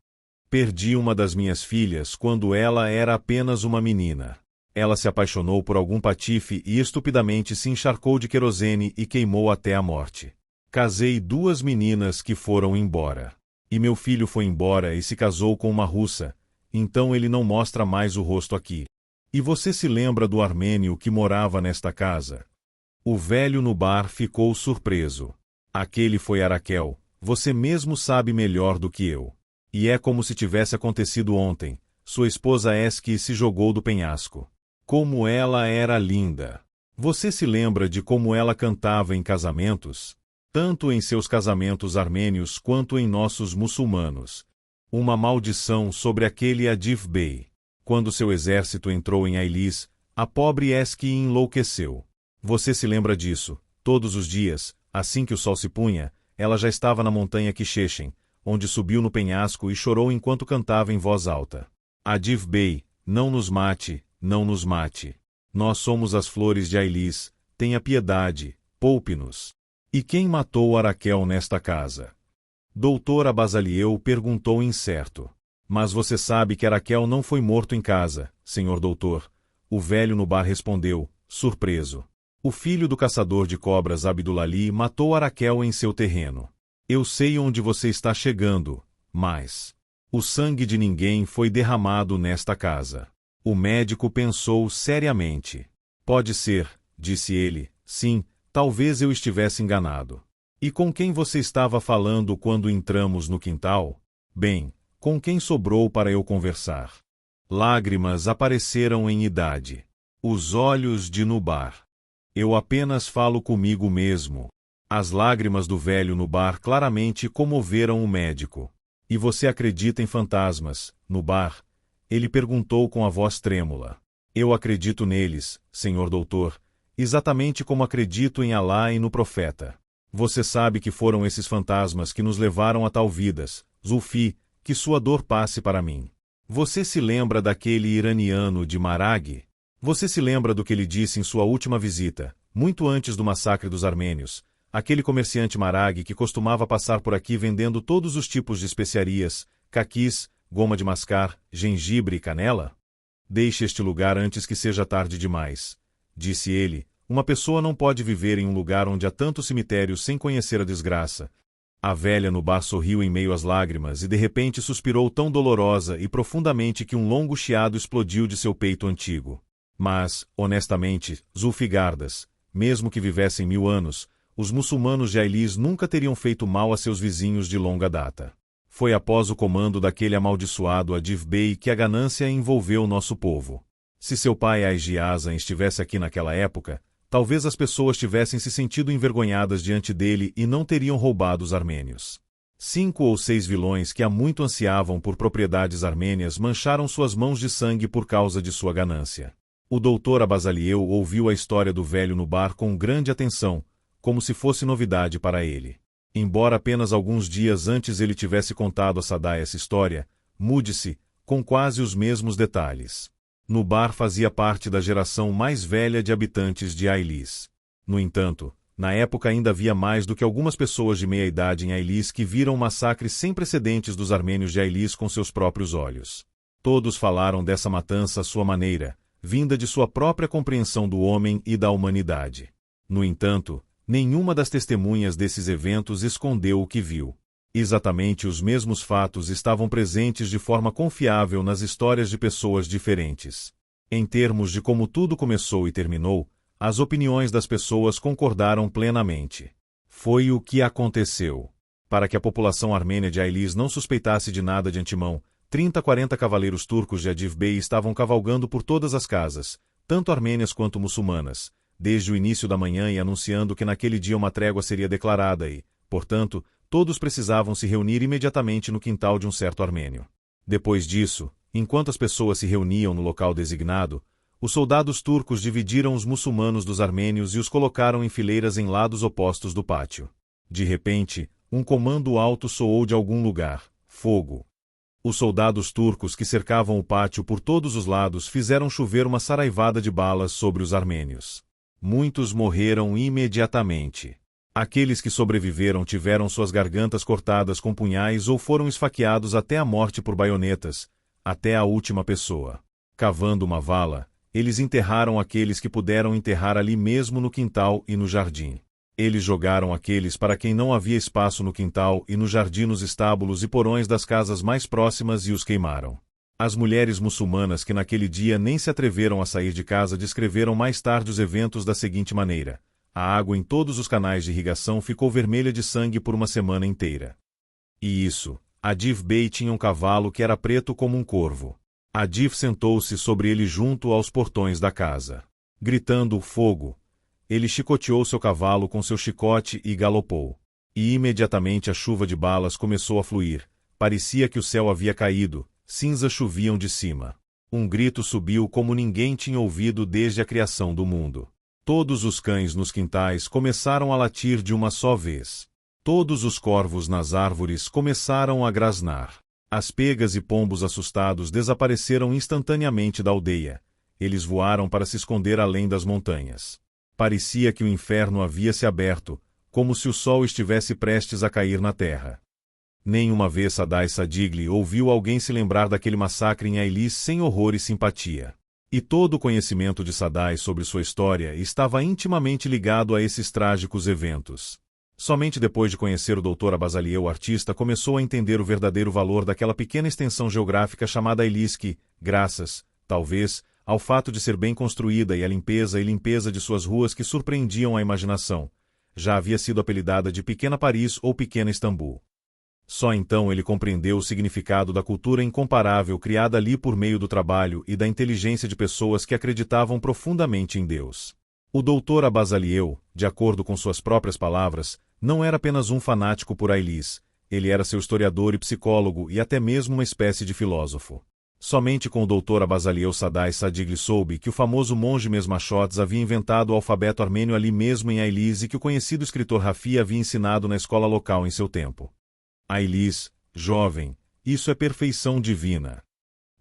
Perdi uma das minhas filhas quando ela era apenas uma menina. Ela se apaixonou por algum patife e estupidamente se encharcou de querosene e queimou até a morte. Casei 2 meninas que foram embora. E meu filho foi embora e se casou com uma russa, então ele não mostra mais o rosto aqui. E você se lembra do armênio que morava nesta casa? O velho no bar ficou surpreso. Aquele foi Araquel, você mesmo sabe melhor do que eu. E é como se tivesse acontecido ontem, sua esposa Eski se jogou do penhasco. Como ela era linda! Você se lembra de como ela cantava em casamentos? Tanto em seus casamentos armênios quanto em nossos muçulmanos. Uma maldição sobre aquele Adif Bey. Quando seu exército entrou em Ailis, a pobre Eski enlouqueceu. Você se lembra disso? Todos os dias, assim que o sol se punha, ela já estava na montanha Kishechen, onde subiu no penhasco e chorou enquanto cantava em voz alta. Adif Bey, não nos mate, não nos mate. Nós somos as flores de Ailis, tenha piedade, poupe-nos. E quem matou Araquel nesta casa? Doutor Abasalieu perguntou incerto. Mas você sabe que Araquel não foi morto em casa, senhor doutor. O velho no bar respondeu, surpreso. O filho do caçador de cobras Abdulali matou Araquel em seu terreno. Eu sei onde você está chegando, mas... o sangue de ninguém foi derramado nesta casa. O médico pensou seriamente. Pode ser, disse ele, sim, talvez eu estivesse enganado. E com quem você estava falando quando entramos no quintal? Bem, com quem sobrou para eu conversar? Lágrimas apareceram em idade. Os olhos de Nubar. Eu apenas falo comigo mesmo. As lágrimas do velho Nubar claramente comoveram o médico. E você acredita em fantasmas, Nubar? Ele perguntou com a voz trêmula. Eu acredito neles, senhor doutor, exatamente como acredito em Alá e no profeta. Você sabe que foram esses fantasmas que nos levaram a tal vidas, Zulfi, que sua dor passe para mim. Você se lembra daquele iraniano de Marag? Você se lembra do que ele disse em sua última visita, muito antes do massacre dos armênios, aquele comerciante Marag que costumava passar por aqui vendendo todos os tipos de especiarias, caquis, goma de mascar, gengibre e canela? Deixe este lugar antes que seja tarde demais, disse ele. Uma pessoa não pode viver em um lugar onde há tantos cemitérios sem conhecer a desgraça. A velha no bar sorriu em meio às lágrimas e de repente suspirou tão dolorosa e profundamente que um longo chiado explodiu de seu peito antigo. Mas, honestamente, Zulfigardas, mesmo que vivessem 1000 anos, os muçulmanos de Ailis nunca teriam feito mal a seus vizinhos de longa data. Foi após o comando daquele amaldiçoado Adif Bey que a ganância envolveu nosso povo. Se seu pai Aigiasan estivesse aqui naquela época, talvez as pessoas tivessem se sentido envergonhadas diante dele e não teriam roubado os armênios. 5 ou 6 vilões que há muito ansiavam por propriedades armênias mancharam suas mãos de sangue por causa de sua ganância. O doutor Abasalieu ouviu a história do velho no bar com grande atenção, como se fosse novidade para ele. Embora apenas alguns dias antes ele tivesse contado a Sadai essa história, mude-se, com quase os mesmos detalhes. Nubar fazia parte da geração mais velha de habitantes de Ailis. No entanto, na época ainda havia mais do que algumas pessoas de meia-idade em Ailis que viram o massacre sem precedentes dos armênios de Ailis com seus próprios olhos. Todos falaram dessa matança à sua maneira, vinda de sua própria compreensão do homem e da humanidade. No entanto, nenhuma das testemunhas desses eventos escondeu o que viu. Exatamente os mesmos fatos estavam presentes de forma confiável nas histórias de pessoas diferentes. Em termos de como tudo começou e terminou, as opiniões das pessoas concordaram plenamente. Foi o que aconteceu. Para que a população armênia de Ailis não suspeitasse de nada de antemão, 30-40 cavaleiros turcos de Adiv Bey estavam cavalgando por todas as casas, tanto armênias quanto muçulmanas, desde o início da manhã e anunciando que naquele dia uma trégua seria declarada e, portanto, todos precisavam se reunir imediatamente no quintal de um certo armênio. Depois disso, enquanto as pessoas se reuniam no local designado, os soldados turcos dividiram os muçulmanos dos armênios e os colocaram em fileiras em lados opostos do pátio. De repente, um comando alto soou de algum lugar: fogo! Os soldados turcos que cercavam o pátio por todos os lados fizeram chover uma saraivada de balas sobre os armênios. Muitos morreram imediatamente. Aqueles que sobreviveram tiveram suas gargantas cortadas com punhais ou foram esfaqueados até a morte por baionetas, até a última pessoa. Cavando uma vala, eles enterraram aqueles que puderam enterrar ali mesmo no quintal e no jardim. Eles jogaram aqueles para quem não havia espaço no quintal e no jardim nos estábulos e porões das casas mais próximas e os queimaram. As mulheres muçulmanas que naquele dia nem se atreveram a sair de casa descreveram mais tarde os eventos da seguinte maneira: a água em todos os canais de irrigação ficou vermelha de sangue por uma semana inteira. E isso, Adiv Bey tinha um cavalo que era preto como um corvo. Adiv sentou-se sobre ele junto aos portões da casa. Gritando fogo, ele chicoteou seu cavalo com seu chicote e galopou. E imediatamente a chuva de balas começou a fluir. Parecia que o céu havia caído, cinzas choviam de cima. Um grito subiu como ninguém tinha ouvido desde a criação do mundo. Todos os cães nos quintais começaram a latir de uma só vez. Todos os corvos nas árvores começaram a grasnar. As pegas e pombos assustados desapareceram instantaneamente da aldeia. Eles voaram para se esconder além das montanhas. Parecia que o inferno havia se aberto, como se o sol estivesse prestes a cair na terra. Nenhuma vez Sadai Sadigli ouviu alguém se lembrar daquele massacre em Ailis sem horror e simpatia. E todo o conhecimento de Sadai sobre sua história estava intimamente ligado a esses trágicos eventos. Somente depois de conhecer o Dr. Abazaliel, o artista, começou a entender o verdadeiro valor daquela pequena extensão geográfica chamada Ailis que, graças, talvez, ao fato de ser bem construída e a limpeza de suas ruas que surpreendiam a imaginação, já havia sido apelidada de Pequena Paris ou Pequena Istambul. Só então ele compreendeu o significado da cultura incomparável criada ali por meio do trabalho e da inteligência de pessoas que acreditavam profundamente em Deus. O Dr. Abazaliel, de acordo com suas próprias palavras, não era apenas um fanático por Ailis, ele era seu historiador e psicólogo e até mesmo uma espécie de filósofo. Somente com o Dr. Abazaliel Sadai Sadigli soube que o famoso monge Mesmachotes havia inventado o alfabeto armênio ali mesmo em Ailis e que o conhecido escritor Rafi havia ensinado na escola local em seu tempo. Ailis, jovem, isso é perfeição divina.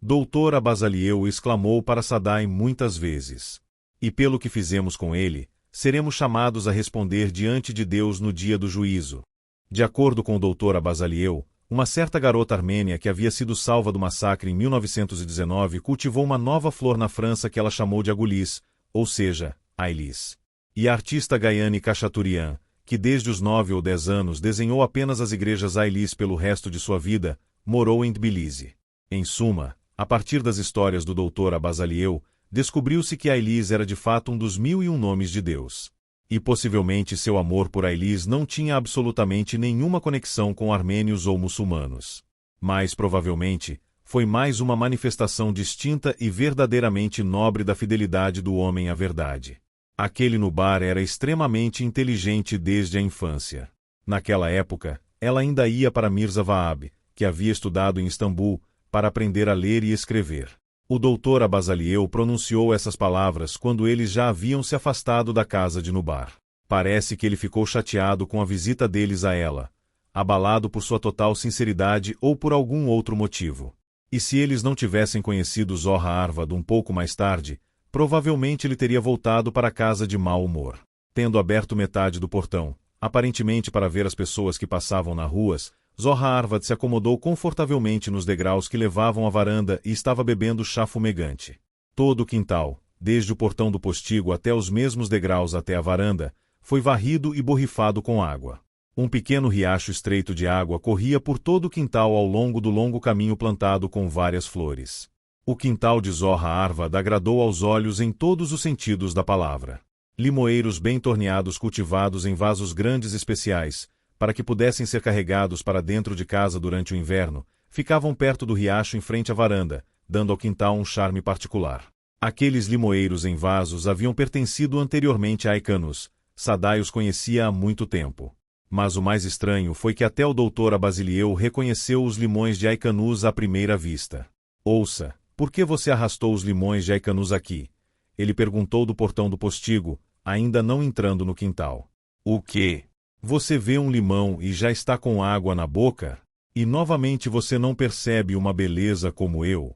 Dr. Abazaliel exclamou para Sadai muitas vezes. E pelo que fizemos com ele, seremos chamados a responder diante de Deus no dia do juízo. De acordo com o Dr. Abazaliel, uma certa garota armênia que havia sido salva do massacre em 1919 cultivou uma nova flor na França que ela chamou de Agoulis, ou seja, Ailis. E a artista Gayane Khachaturian, que desde os 9 ou 10 anos desenhou apenas as igrejas Ailis pelo resto de sua vida, morou em Tbilisi. Em suma, a partir das histórias do Dr. Abazaliel, descobriu-se que Ailis era de fato um dos 1001 nomes de Deus. E possivelmente seu amor por Ailis não tinha absolutamente nenhuma conexão com armênios ou muçulmanos. Mas, provavelmente, foi mais uma manifestação distinta e verdadeiramente nobre da fidelidade do homem à verdade. Aquele Nubar era extremamente inteligente desde a infância. Naquela época, ela ainda ia para Mirza Vaab, que havia estudado em Istambul, para aprender a ler e escrever. O Dr. Abazaliel pronunciou essas palavras quando eles já haviam se afastado da casa de Nubar. Parece que ele ficou chateado com a visita deles a ela, abalado por sua total sinceridade ou por algum outro motivo. E se eles não tivessem conhecido Zohar Arvad um pouco mais tarde, provavelmente ele teria voltado para a casa de mau humor. Tendo aberto metade do portão, aparentemente para ver as pessoas que passavam nas ruas, Zohar Arvad se acomodou confortavelmente nos degraus que levavam à varanda e estava bebendo chá fumegante. Todo o quintal, desde o portão do postigo até os mesmos degraus até a varanda, foi varrido e borrifado com água. Um pequeno riacho estreito de água corria por todo o quintal ao longo do longo caminho plantado com várias flores. O quintal de Zohar Arvad agradou aos olhos em todos os sentidos da palavra. Limoeiros bem torneados cultivados em vasos grandes especiais, para que pudessem ser carregados para dentro de casa durante o inverno, ficavam perto do riacho em frente à varanda, dando ao quintal um charme particular. Aqueles limoeiros em vasos haviam pertencido anteriormente a Aicanus. Sadai os conhecia há muito tempo. Mas o mais estranho foi que até o doutor Abasilieu reconheceu os limões de Aicanus à primeira vista. Ouça, por que você arrastou os limões de Aicanus aqui? Ele perguntou do portão do postigo, ainda não entrando no quintal. O quê? Você vê um limão e já está com água na boca? E novamente você não percebe uma beleza como eu?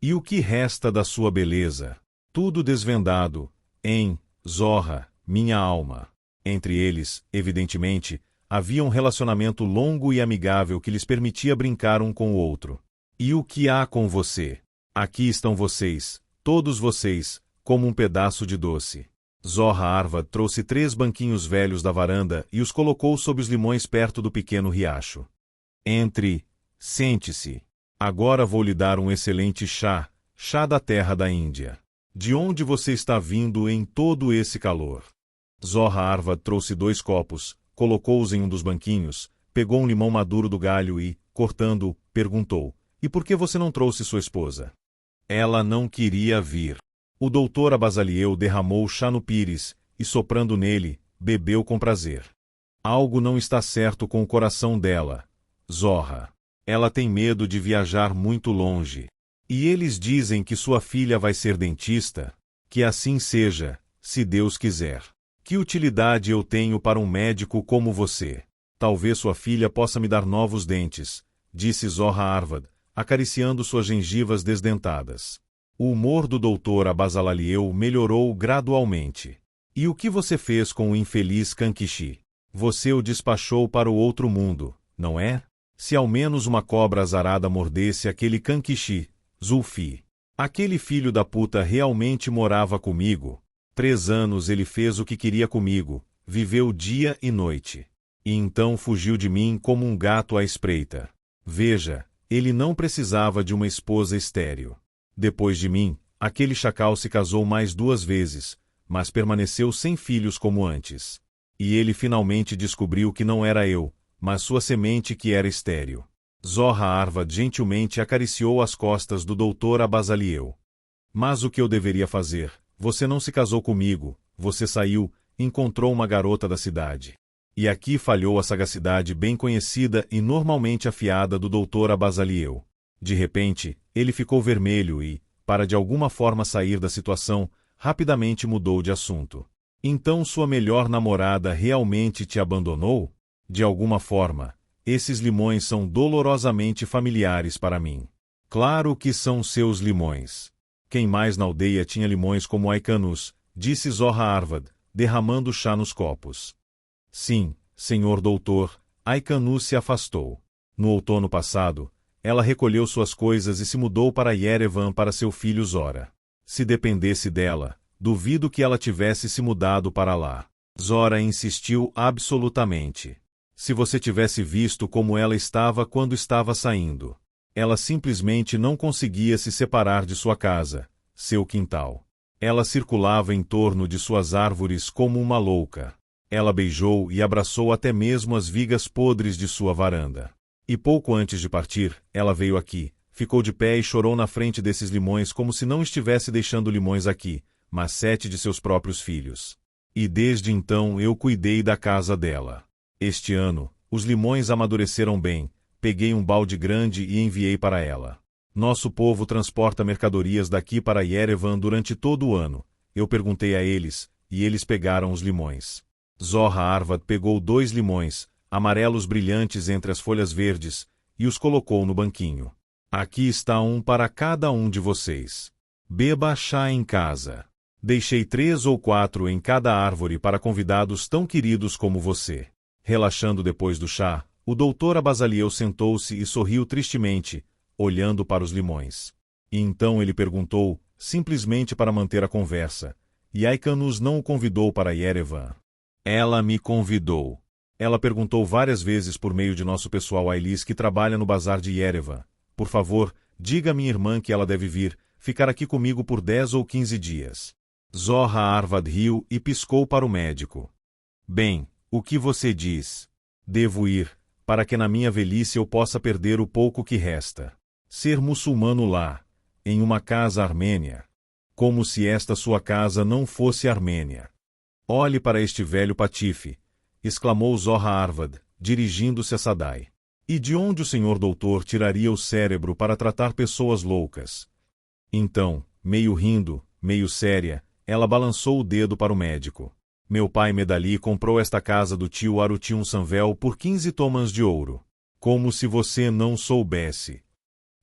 E o que resta da sua beleza? Tudo desvendado, em Zorra, minha alma. Entre eles, evidentemente, havia um relacionamento longo e amigável que lhes permitia brincar um com o outro. E o que há com você? Aqui estão vocês, todos vocês, como um pedaço de doce. Zorra Arvad trouxe 3 banquinhos velhos da varanda e os colocou sob os limões perto do pequeno riacho. Entre, sente-se. Agora vou lhe dar um excelente chá, chá da terra da Índia. De onde você está vindo em todo esse calor? Zorra Arvad trouxe 2 copos, colocou-os em um dos banquinhos, pegou um limão maduro do galho e, cortando-o, perguntou: "E por que você não trouxe sua esposa?" Ela não queria vir. O doutor Abasalieu derramou o chá no pires, e soprando nele, bebeu com prazer. Algo não está certo com o coração dela, Zorra. Ela tem medo de viajar muito longe. E eles dizem que sua filha vai ser dentista? Que assim seja, se Deus quiser. Que utilidade eu tenho para um médico como você? Talvez sua filha possa me dar novos dentes, disse Zorra Arvad, acariciando suas gengivas desdentadas. O humor do doutor Abasalieu melhorou gradualmente. E o que você fez com o infeliz Kankishi? Você o despachou para o outro mundo, não é? Se ao menos uma cobra azarada mordesse aquele Kankishi, Zulfi. Aquele filho da puta realmente morava comigo. 3 anos ele fez o que queria comigo, viveu dia e noite. E então fugiu de mim como um gato à espreita. Veja, ele não precisava de uma esposa estéril. Depois de mim, aquele chacal se casou mais 2 vezes, mas permaneceu sem filhos como antes. E ele finalmente descobriu que não era eu, mas sua semente que era estéril. Zorra Arvad gentilmente acariciou as costas do doutor Abasalieu. Mas o que eu deveria fazer? Você não se casou comigo, você saiu, encontrou uma garota da cidade. E aqui falhou a sagacidade bem conhecida e normalmente afiada do doutor Abasalieu. De repente, ele ficou vermelho e, para de alguma forma sair da situação, rapidamente mudou de assunto. Então sua melhor namorada realmente te abandonou? De alguma forma, esses limões são dolorosamente familiares para mim. Claro que são seus limões. Quem mais na aldeia tinha limões como Aicanus? Disse Zorra Arvad, derramando chá nos copos. Sim, senhor doutor, Aicanus se afastou. No outono passado, ela recolheu suas coisas e se mudou para Yerevan para seu filho Zora. Se dependesse dela, duvido que ela tivesse se mudado para lá. Zora insistiu absolutamente. Se você tivesse visto como ela estava quando estava saindo. Ela simplesmente não conseguia se separar de sua casa, seu quintal. Ela circulava em torno de suas árvores como uma louca. Ela beijou e abraçou até mesmo as vigas podres de sua varanda. E pouco antes de partir, ela veio aqui, ficou de pé e chorou na frente desses limões como se não estivesse deixando limões aqui, mas 7 de seus próprios filhos. E desde então eu cuidei da casa dela. Este ano, os limões amadureceram bem, peguei um balde grande e enviei para ela. Nosso povo transporta mercadorias daqui para Yerevan durante todo o ano. Eu perguntei a eles, e eles pegaram os limões. Zorra Arvad pegou 2 limões, amarelos brilhantes entre as folhas verdes, e os colocou no banquinho. Aqui está um para cada um de vocês. Beba chá em casa. Deixei 3 ou 4 em cada árvore para convidados tão queridos como você. Relaxando depois do chá, o doutor Abasalieu sentou-se e sorriu tristemente, olhando para os limões. E então ele perguntou, simplesmente para manter a conversa, e Aicanus não o convidou para Yerevan. Ela me convidou. Ela perguntou várias vezes por meio de nosso pessoal Ailis que trabalha no bazar de Yerevan. Por favor, diga à minha irmã que ela deve vir, ficar aqui comigo por 10 ou 15 dias. Zohar Arvad riu e piscou para o médico. Bem, o que você diz? Devo ir, para que na minha velhice eu possa perder o pouco que resta. Ser muçulmano lá, em uma casa armênia. Como se esta sua casa não fosse armênia. Olhe para este velho patife, exclamou Zohar Arvad, dirigindo-se a Sadai. E de onde o senhor doutor tiraria o cérebro para tratar pessoas loucas? Então, meio rindo, meio séria, ela balançou o dedo para o médico. Meu pai Medali comprou esta casa do tio Arution Sanvel por 15 tomans de ouro. Como se você não soubesse.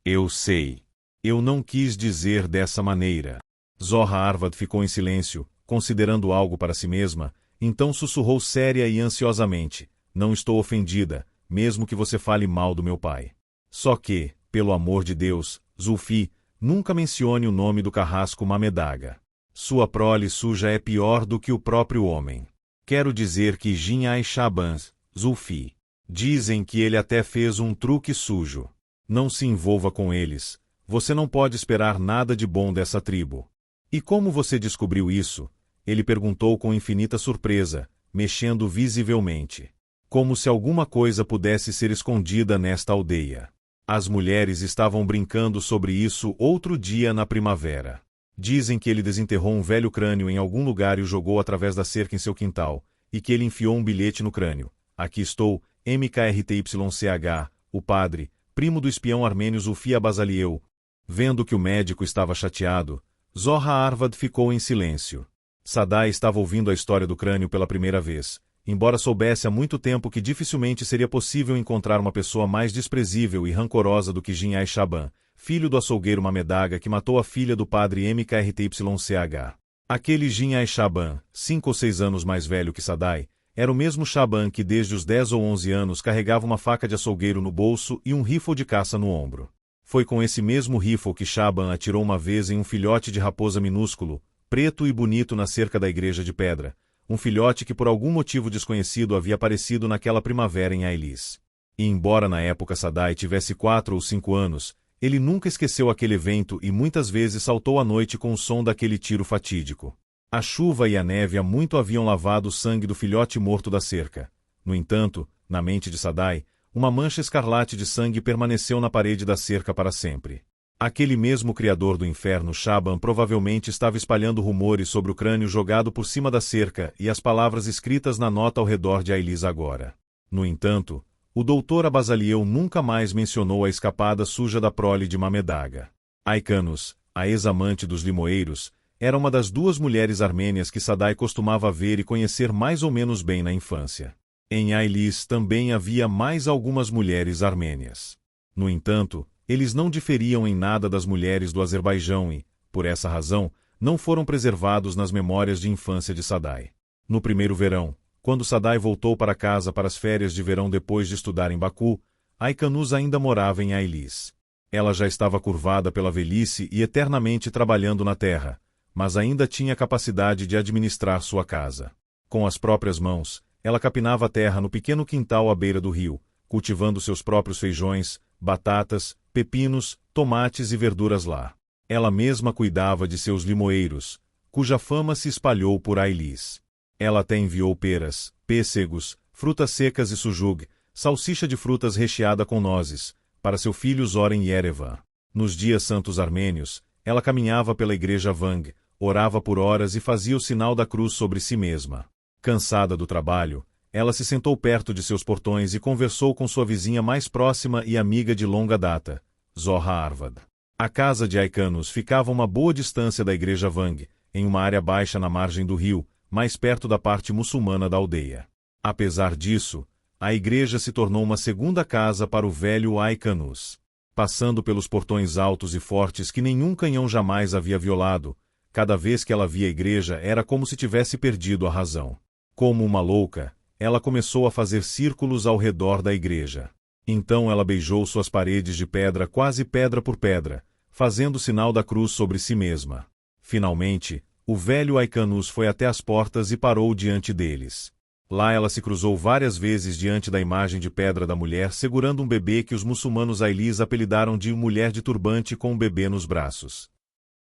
Eu sei. Eu não quis dizer dessa maneira. Zohar Arvad ficou em silêncio, considerando algo para si mesma, então sussurrou séria e ansiosamente. Não estou ofendida, mesmo que você fale mal do meu pai. Só que, pelo amor de Deus, Zulfi, nunca mencione o nome do carrasco Mamedaga. Sua prole suja é pior do que o próprio homem. Quero dizer que Jin Ai-Shaban, Zulfi. Dizem que ele até fez um truque sujo. Não se envolva com eles. Você não pode esperar nada de bom dessa tribo. E como você descobriu isso? Ele perguntou com infinita surpresa, mexendo visivelmente. Como se alguma coisa pudesse ser escondida nesta aldeia. As mulheres estavam brincando sobre isso outro dia na primavera. Dizem que ele desenterrou um velho crânio em algum lugar e o jogou através da cerca em seu quintal, e que ele enfiou um bilhete no crânio. Aqui estou, MKRTYCH, o padre, primo do espião armênio Zulfi Abazaliel. Vendo que o médico estava chateado, Zohar Arvad ficou em silêncio. Sadai estava ouvindo a história do crânio pela primeira vez, embora soubesse há muito tempo que dificilmente seria possível encontrar uma pessoa mais desprezível e rancorosa do que Jin Ai-Shaban, filho do açougueiro Mamedaga que matou a filha do padre MKRTYCH. Aquele Jin Ai-Shaban, 5 ou 6 anos mais velho que Sadai, era o mesmo Shaban que desde os 10 ou 11 anos carregava uma faca de açougueiro no bolso e um rifle de caça no ombro. Foi com esse mesmo rifle que Shaban atirou uma vez em um filhote de raposa minúsculo, preto e bonito na cerca da igreja de pedra, um filhote que por algum motivo desconhecido havia aparecido naquela primavera em Ailis. E embora na época Sadai tivesse 4 ou 5 anos, ele nunca esqueceu aquele evento e muitas vezes saltou à noite com o som daquele tiro fatídico. A chuva e a neve há muito haviam lavado o sangue do filhote morto da cerca. No entanto, na mente de Sadai, uma mancha escarlate de sangue permaneceu na parede da cerca para sempre. Aquele mesmo criador do inferno, Shaban, provavelmente estava espalhando rumores sobre o crânio jogado por cima da cerca e as palavras escritas na nota ao redor de Ailis agora. No entanto, o doutor Abazaliel nunca mais mencionou a escapada suja da prole de Mamedaga. Aikanus, a ex-amante dos limoeiros, era uma das 2 mulheres armênias que Sadai costumava ver e conhecer mais ou menos bem na infância. Em Ailis também havia mais algumas mulheres armênias. No entanto, eles não diferiam em nada das mulheres do Azerbaijão e, por essa razão, não foram preservados nas memórias de infância de Sadai. No primeiro verão, quando Sadai voltou para casa para as férias de verão depois de estudar em Baku, Aikanus ainda morava em Ailis. Ela já estava curvada pela velhice e eternamente trabalhando na terra, mas ainda tinha capacidade de administrar sua casa. Com as próprias mãos, ela capinava a terra no pequeno quintal à beira do rio, cultivando seus próprios feijões, batatas, pepinos, tomates e verduras lá. Ela mesma cuidava de seus limoeiros, cuja fama se espalhou por Ailis. Ela até enviou peras, pêssegos, frutas secas e sujug, salsicha de frutas recheada com nozes, para seu filho Zoran em Yerevan. Nos dias santos armênios, ela caminhava pela igreja Vang, orava por horas e fazia o sinal da cruz sobre si mesma. Cansada do trabalho, ela se sentou perto de seus portões e conversou com sua vizinha mais próxima e amiga de longa data, Zohar Arvad. A casa de Aikanus ficava a uma boa distância da igreja Vang, em uma área baixa na margem do rio, mais perto da parte muçulmana da aldeia. Apesar disso, a igreja se tornou uma segunda casa para o velho Aikanus. Passando pelos portões altos e fortes que nenhum canhão jamais havia violado, cada vez que ela via a igreja era como se tivesse perdido a razão. Como uma louca, ela começou a fazer círculos ao redor da igreja. Então ela beijou suas paredes de pedra quase pedra por pedra, fazendo o sinal da cruz sobre si mesma. Finalmente, o velho Aikanus foi até as portas e parou diante deles. Lá ela se cruzou várias vezes diante da imagem de pedra da mulher segurando um bebê que os muçulmanos Ailis apelidaram de mulher de turbante com um bebê nos braços.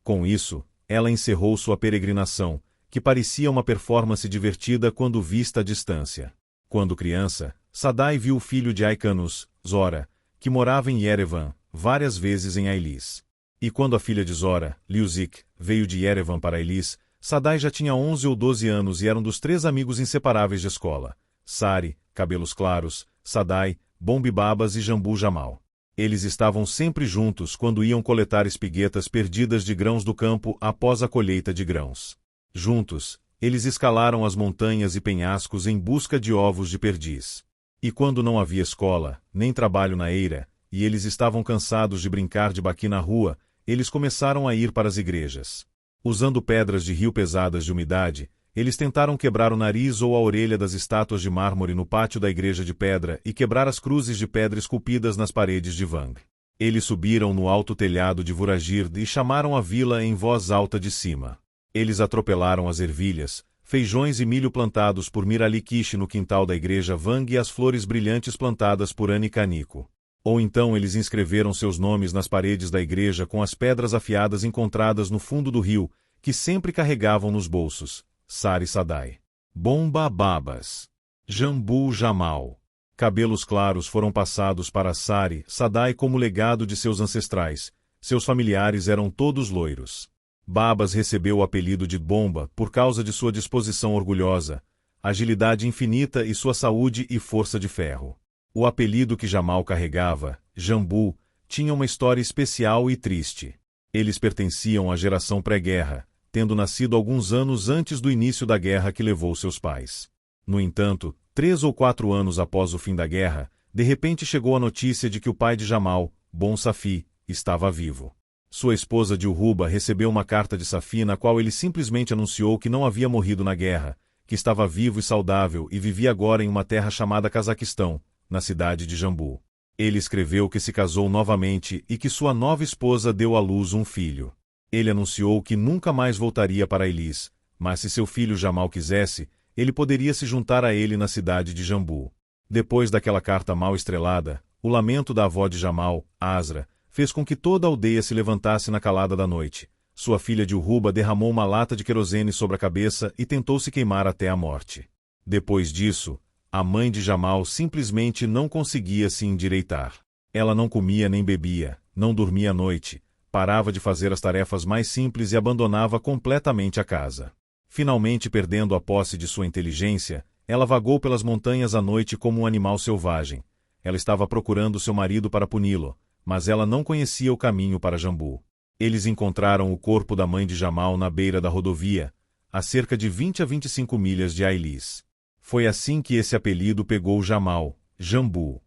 Com isso, ela encerrou sua peregrinação, que parecia uma performance divertida quando vista à distância. Quando criança, Sadai viu o filho de Aikanus, Zora, que morava em Yerevan, várias vezes em Ailis. E quando a filha de Zora, Liuzik, veio de Yerevan para Ailis, Sadai já tinha 11 ou 12 anos e eram dos 3 amigos inseparáveis de escola: Sari, Cabelos Claros, Sadai, Bombibabas e Jambu Jamal. Eles estavam sempre juntos quando iam coletar espiguetas perdidas de grãos do campo após a colheita de grãos. Juntos, eles escalaram as montanhas e penhascos em busca de ovos de perdiz. E quando não havia escola, nem trabalho na eira, e eles estavam cansados de brincar de baqui na rua, eles começaram a ir para as igrejas. Usando pedras de rio pesadas de umidade, eles tentaram quebrar o nariz ou a orelha das estátuas de mármore no pátio da igreja de pedra e quebrar as cruzes de pedra esculpidas nas paredes de Vang. Eles subiram no alto telhado de Vuragird e chamaram a vila em voz alta de cima. Eles atropelaram as ervilhas, feijões e milho plantados por Miralikish no quintal da igreja Vang e as flores brilhantes plantadas por Anikaniko. Ou então eles inscreveram seus nomes nas paredes da igreja com as pedras afiadas encontradas no fundo do rio, que sempre carregavam nos bolsos: Sari Sadai, Bomba Babas, Jambu Jamal. Cabelos Claros foram passados para Sari Sadai como legado de seus ancestrais. Seus familiares eram todos loiros. Babas recebeu o apelido de Bomba por causa de sua disposição orgulhosa, agilidade infinita e sua saúde e força de ferro. O apelido que Jamal carregava, Jambu, tinha uma história especial e triste. Eles pertenciam à geração pré-guerra, tendo nascido alguns anos antes do início da guerra que levou seus pais. No entanto, 3 ou 4 anos após o fim da guerra, de repente chegou a notícia de que o pai de Jamal, Bon Safi, estava vivo. Sua esposa Dilruba recebeu uma carta de Safi na qual ele simplesmente anunciou que não havia morrido na guerra, que estava vivo e saudável e vivia agora em uma terra chamada Cazaquistão, na cidade de Jambu. Ele escreveu que se casou novamente e que sua nova esposa deu à luz um filho. Ele anunciou que nunca mais voltaria para Ailis, mas se seu filho Jamal quisesse, ele poderia se juntar a ele na cidade de Jambu. Depois daquela carta mal estrelada, o lamento da avó de Jamal, Asra, fez com que toda a aldeia se levantasse na calada da noite. Sua filha Dilruba derramou uma lata de querosene sobre a cabeça e tentou se queimar até a morte. Depois disso, a mãe de Jamal simplesmente não conseguia se endireitar. Ela não comia nem bebia, não dormia à noite, parava de fazer as tarefas mais simples e abandonava completamente a casa. Finalmente perdendo a posse de sua inteligência, ela vagou pelas montanhas à noite como um animal selvagem. Ela estava procurando seu marido para puni-lo, mas ela não conhecia o caminho para Jambu. Eles encontraram o corpo da mãe de Jamal na beira da rodovia, a cerca de 20 a 25 milhas de Ailis. Foi assim que esse apelido pegou Jamal, Jambu.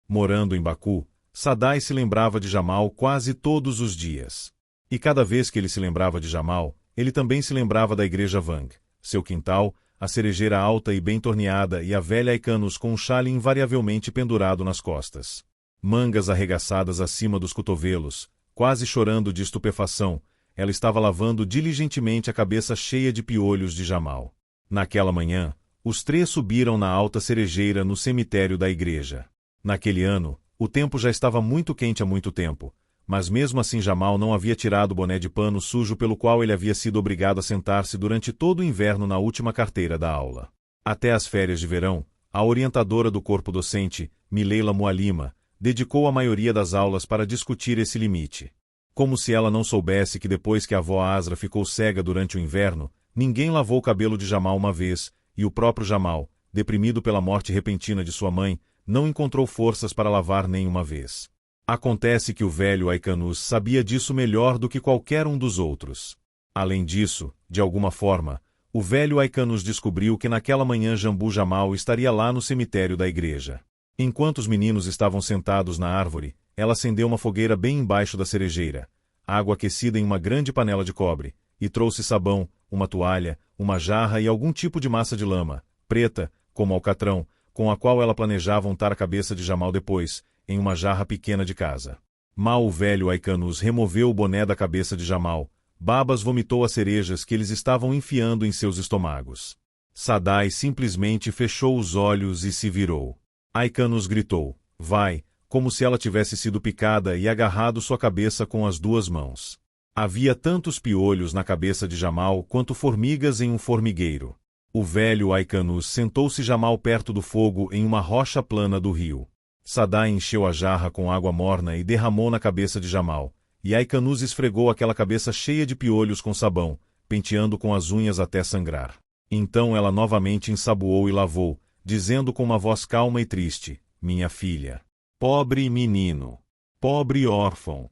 Morando em Baku, Sadai se lembrava de Jamal quase todos os dias. E cada vez que ele se lembrava de Jamal, ele também se lembrava da igreja Vang, seu quintal, a cerejeira alta e bem torneada e a velha Aikanus com um chale invariavelmente pendurado nas costas. Mangas arregaçadas acima dos cotovelos, quase chorando de estupefação, ela estava lavando diligentemente a cabeça cheia de piolhos de Jamal. Naquela manhã, os 3 subiram na alta cerejeira no cemitério da igreja. Naquele ano, o tempo já estava muito quente há muito tempo, mas mesmo assim Jamal não havia tirado o boné de pano sujo pelo qual ele havia sido obrigado a sentar-se durante todo o inverno na última carteira da aula. Até as férias de verão, a orientadora do corpo docente, Mileila Mualima, dedicou a maioria das aulas para discutir esse limite. Como se ela não soubesse que depois que a avó Asra ficou cega durante o inverno, ninguém lavou o cabelo de Jamal uma vez, e o próprio Jamal, deprimido pela morte repentina de sua mãe, não encontrou forças para lavar nenhuma vez. Acontece que o velho Aikanus sabia disso melhor do que qualquer um dos outros. Além disso, de alguma forma, o velho Aikanus descobriu que naquela manhã Jambu Jamal estaria lá no cemitério da igreja. Enquanto os meninos estavam sentados na árvore, ela acendeu uma fogueira bem embaixo da cerejeira, água aquecida em uma grande panela de cobre, e trouxe sabão, uma toalha, uma jarra e algum tipo de massa de lama, preta, como alcatrão, com a qual ela planejava untar a cabeça de Jamal depois, em uma jarra pequena de casa. Mal o velho Aikanus removeu o boné da cabeça de Jamal, Babas vomitou as cerejas que eles estavam enfiando em seus estômagos. Sadai simplesmente fechou os olhos e se virou. Aikanus gritou, vai, como se ela tivesse sido picada e agarrado sua cabeça com as 2 mãos. Havia tantos piolhos na cabeça de Jamal quanto formigas em um formigueiro. O velho Aikanus sentou-se Jamal perto do fogo em uma rocha plana do rio. Sadai encheu a jarra com água morna e derramou na cabeça de Jamal, e Aikanus esfregou aquela cabeça cheia de piolhos com sabão, penteando com as unhas até sangrar. Então ela novamente ensaboou e lavou, dizendo com uma voz calma e triste: minha filha. Pobre menino. Pobre órfão.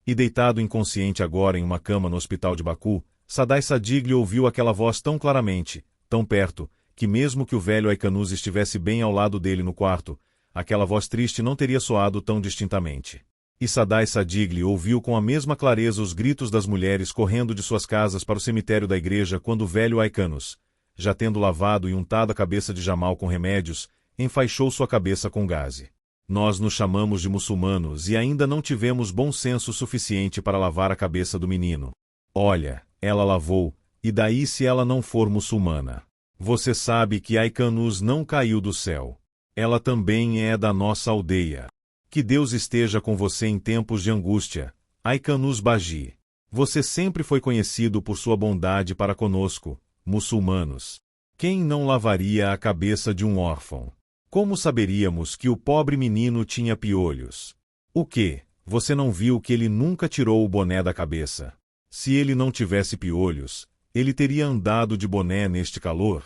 E deitado inconsciente agora em uma cama no hospital de Baku, Sadai Sadigli ouviu aquela voz tão claramente, tão perto, que mesmo que o velho Aikanus estivesse bem ao lado dele no quarto, aquela voz triste não teria soado tão distintamente. E Sadai Sadigli ouviu com a mesma clareza os gritos das mulheres correndo de suas casas para o cemitério da igreja quando o velho Aikanus, já tendo lavado e untado a cabeça de Jamal com remédios, enfaixou sua cabeça com gaze. Nós nos chamamos de muçulmanos e ainda não tivemos bom senso suficiente para lavar a cabeça do menino. Olha, ela lavou, e daí se ela não for muçulmana? Você sabe que Aikanus não caiu do céu. Ela também é da nossa aldeia. Que Deus esteja com você em tempos de angústia, Aikanus Baji. Você sempre foi conhecido por sua bondade para conosco, muçulmanos. Quem não lavaria a cabeça de um órfão? Como saberíamos que o pobre menino tinha piolhos? O quê? Você não viu que ele nunca tirou o boné da cabeça? Se ele não tivesse piolhos, ele teria andado de boné neste calor?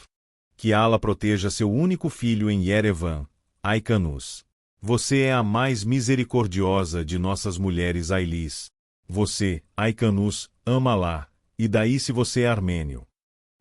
Que Allah proteja seu único filho em Yerevan, Aikanus. Você é a mais misericordiosa de nossas mulheres Ailis. Você, Aikanus, ama Allah, e daí se você é armênio.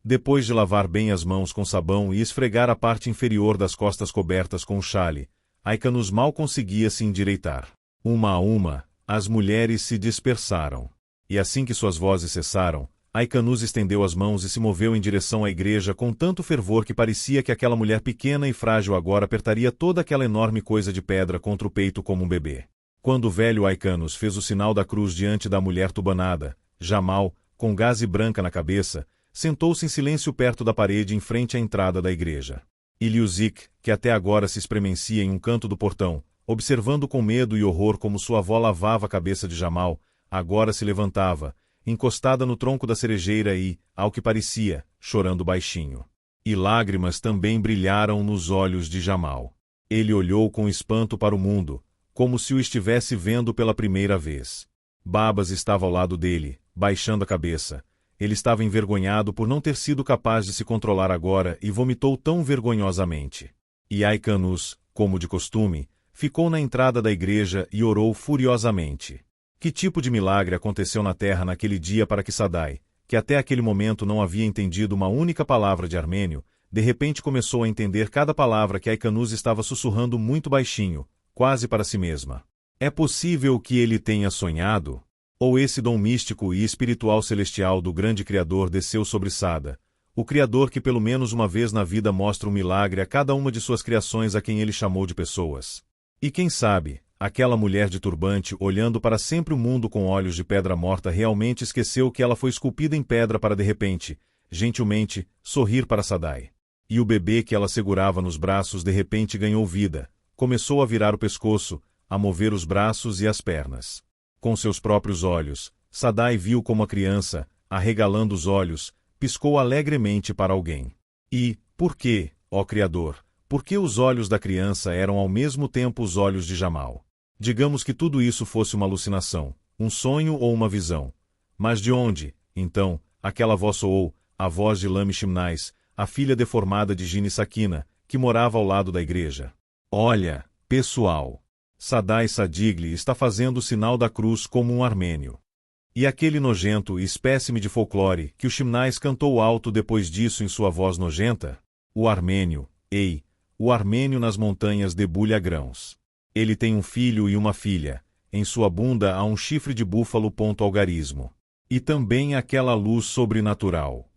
Depois de lavar bem as mãos com sabão e esfregar a parte inferior das costas cobertas com um chale, Aikanus mal conseguia se endireitar. Uma a uma, as mulheres se dispersaram. E assim que suas vozes cessaram, Aikanus estendeu as mãos e se moveu em direção à igreja com tanto fervor que parecia que aquela mulher pequena e frágil agora apertaria toda aquela enorme coisa de pedra contra o peito como um bebê. Quando o velho Aikanus fez o sinal da cruz diante da mulher tubanada, Jamal, com gaze branca na cabeça, sentou-se em silêncio perto da parede em frente à entrada da igreja. Iliuzik, que até agora se espremencia em um canto do portão, observando com medo e horror como sua avó lavava a cabeça de Jamal, agora se levantava, encostada no tronco da cerejeira e, ao que parecia, chorando baixinho. E lágrimas também brilharam nos olhos de Jamal. Ele olhou com espanto para o mundo, como se o estivesse vendo pela primeira vez. Babas estava ao lado dele, baixando a cabeça. Ele estava envergonhado por não ter sido capaz de se controlar agora e vomitou tão vergonhosamente. E Aikanus, como de costume, ficou na entrada da igreja e orou furiosamente. Que tipo de milagre aconteceu na terra naquele dia para que Sadai, que até aquele momento não havia entendido uma única palavra de armênio, de repente começou a entender cada palavra que Aikanus estava sussurrando muito baixinho, quase para si mesma. É possível que ele tenha sonhado? Ou esse dom místico e espiritual celestial do grande Criador desceu sobre Sada, o Criador que pelo menos uma vez na vida mostra um milagre a cada uma de suas criações a quem ele chamou de pessoas. E quem sabe, aquela mulher de turbante olhando para sempre o mundo com olhos de pedra morta realmente esqueceu que ela foi esculpida em pedra para de repente, gentilmente, sorrir para Sadai. E o bebê que ela segurava nos braços de repente ganhou vida, começou a virar o pescoço, a mover os braços e as pernas. Com seus próprios olhos, Sadai viu como a criança, arregalando os olhos, piscou alegremente para alguém. E, por quê, ó Criador, por que os olhos da criança eram ao mesmo tempo os olhos de Jamal? Digamos que tudo isso fosse uma alucinação, um sonho ou uma visão. Mas de onde, então, aquela voz soou, a voz de Lami Shimnais, a filha deformada de Gini Sakina, que morava ao lado da igreja? Olha, pessoal! Sadai Sadigli está fazendo o sinal da cruz como um armênio. E aquele nojento espécime de folclore que o Shimnais cantou alto depois disso em sua voz nojenta? O armênio, ei, o armênio nas montanhas debulha grãos. Ele tem um filho e uma filha, em sua bunda há um chifre de búfalo. Algarismo. E também aquela luz sobrenatural.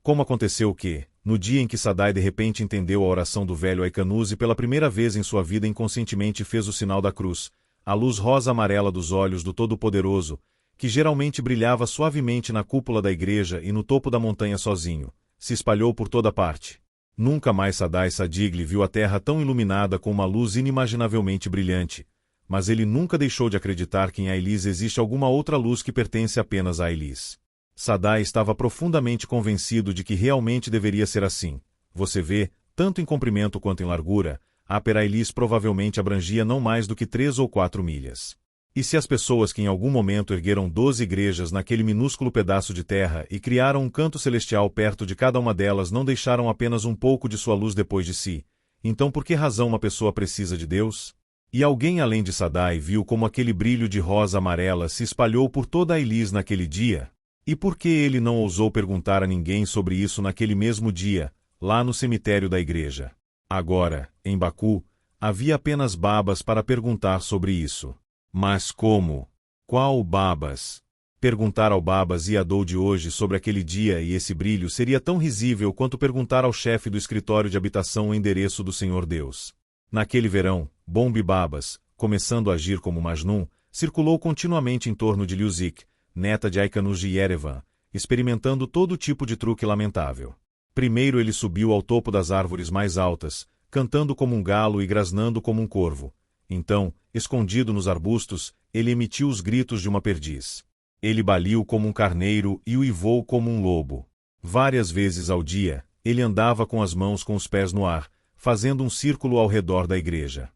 Como aconteceu que, no dia em que Sadai de repente entendeu a oração do velho Aikanus e pela primeira vez em sua vida inconscientemente fez o sinal da cruz, a luz rosa-amarela dos olhos do Todo-Poderoso, que geralmente brilhava suavemente na cúpula da igreja e no topo da montanha sozinho, se espalhou por toda parte. Nunca mais Sadai Sadigli viu a terra tão iluminada com uma luz inimaginavelmente brilhante, mas ele nunca deixou de acreditar que em Ailis existe alguma outra luz que pertence apenas a Ailis. Sadai estava profundamente convencido de que realmente deveria ser assim. Você vê, tanto em comprimento quanto em largura, a Ailis provavelmente abrangia não mais do que 3 ou 4 milhas. E se as pessoas que em algum momento ergueram 12 igrejas naquele minúsculo pedaço de terra e criaram um canto celestial perto de cada uma delas não deixaram apenas um pouco de sua luz depois de si, então por que razão uma pessoa precisa de Deus? E alguém além de Sadai viu como aquele brilho de rosa amarela se espalhou por toda a Ailis naquele dia? E por que ele não ousou perguntar a ninguém sobre isso naquele mesmo dia, lá no cemitério da igreja? Agora, em Baku, havia apenas Babas para perguntar sobre isso. Mas como? Qual Babas? Perguntar ao Babas Yadou de hoje sobre aquele dia e esse brilho seria tão risível quanto perguntar ao chefe do escritório de habitação o endereço do Senhor Deus. Naquele verão, Bombi Babas, começando a agir como Majnun, circulou continuamente em torno de Liuzik, neta de Aikanus de Yerevan, experimentando todo tipo de truque lamentável. Primeiro ele subiu ao topo das árvores mais altas, cantando como um galo e grasnando como um corvo. Então, escondido nos arbustos, ele emitiu os gritos de uma perdiz. Ele baliu como um carneiro e uivou como um lobo. Várias vezes ao dia, ele andava com as mãos com os pés no ar, fazendo um círculo ao redor da igreja.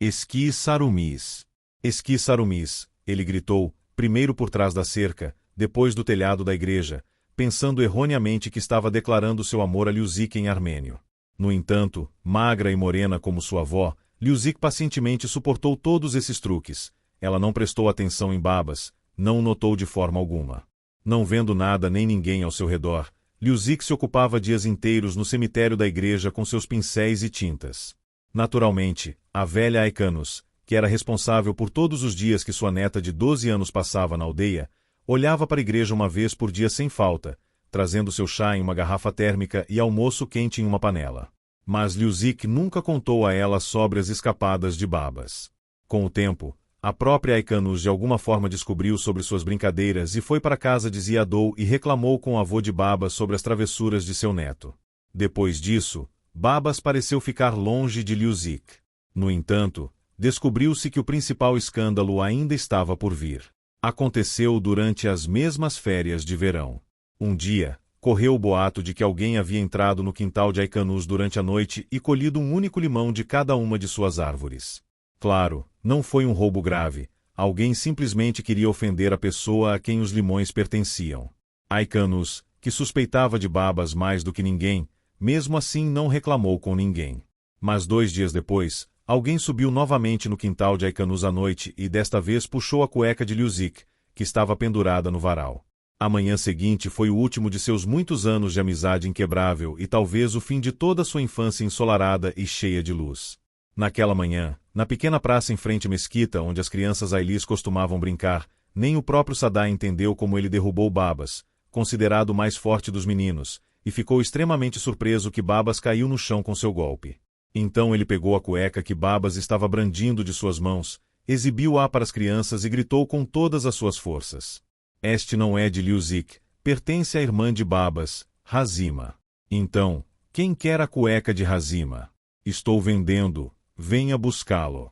Esqui Sarumis! Esqui Sarumis! Ele gritou, primeiro por trás da cerca, depois do telhado da igreja, pensando erroneamente que estava declarando seu amor a Liuzik em armênio. No entanto, magra e morena como sua avó, Liuzik pacientemente suportou todos esses truques. Ela não prestou atenção em Babas, não o notou de forma alguma. Não vendo nada nem ninguém ao seu redor, Liuzik se ocupava dias inteiros no cemitério da igreja com seus pincéis e tintas. Naturalmente, a velha Aikanus, que era responsável por todos os dias que sua neta de 12 anos passava na aldeia, olhava para a igreja uma vez por dia sem falta, trazendo seu chá em uma garrafa térmica e almoço quente em uma panela. Mas Liuzik nunca contou a ela sobre as escapadas de Babas. Com o tempo, a própria Aikanus de alguma forma descobriu sobre suas brincadeiras e foi para a casa de Ziadou e reclamou com o avô de Babas sobre as travessuras de seu neto. Depois disso, Babas pareceu ficar longe de Liuzik. No entanto, descobriu-se que o principal escândalo ainda estava por vir. Aconteceu durante as mesmas férias de verão. Um dia, correu o boato de que alguém havia entrado no quintal de Aikanus durante a noite e colhido um único limão de cada uma de suas árvores. Claro, não foi um roubo grave, alguém simplesmente queria ofender a pessoa a quem os limões pertenciam. Aikanus, que suspeitava de Babas mais do que ninguém, mesmo assim não reclamou com ninguém. Mas 2 dias depois, alguém subiu novamente no quintal de Aikanus à noite e desta vez puxou a cueca de Liuzik, que estava pendurada no varal. A manhã seguinte foi o último de seus muitos anos de amizade inquebrável e talvez o fim de toda sua infância ensolarada e cheia de luz. Naquela manhã, na pequena praça em frente à mesquita onde as crianças Ailis costumavam brincar, nem o próprio Sadai entendeu como ele derrubou Babas, considerado o mais forte dos meninos, e ficou extremamente surpreso que Babas caiu no chão com seu golpe. Então ele pegou a cueca que Babas estava brandindo de suas mãos, exibiu-a para as crianças e gritou com todas as suas forças. Este não é de Liuzik, pertence à irmã de Babas, Hazima. Então, quem quer a cueca de Hazima? Estou vendendo, venha buscá-lo.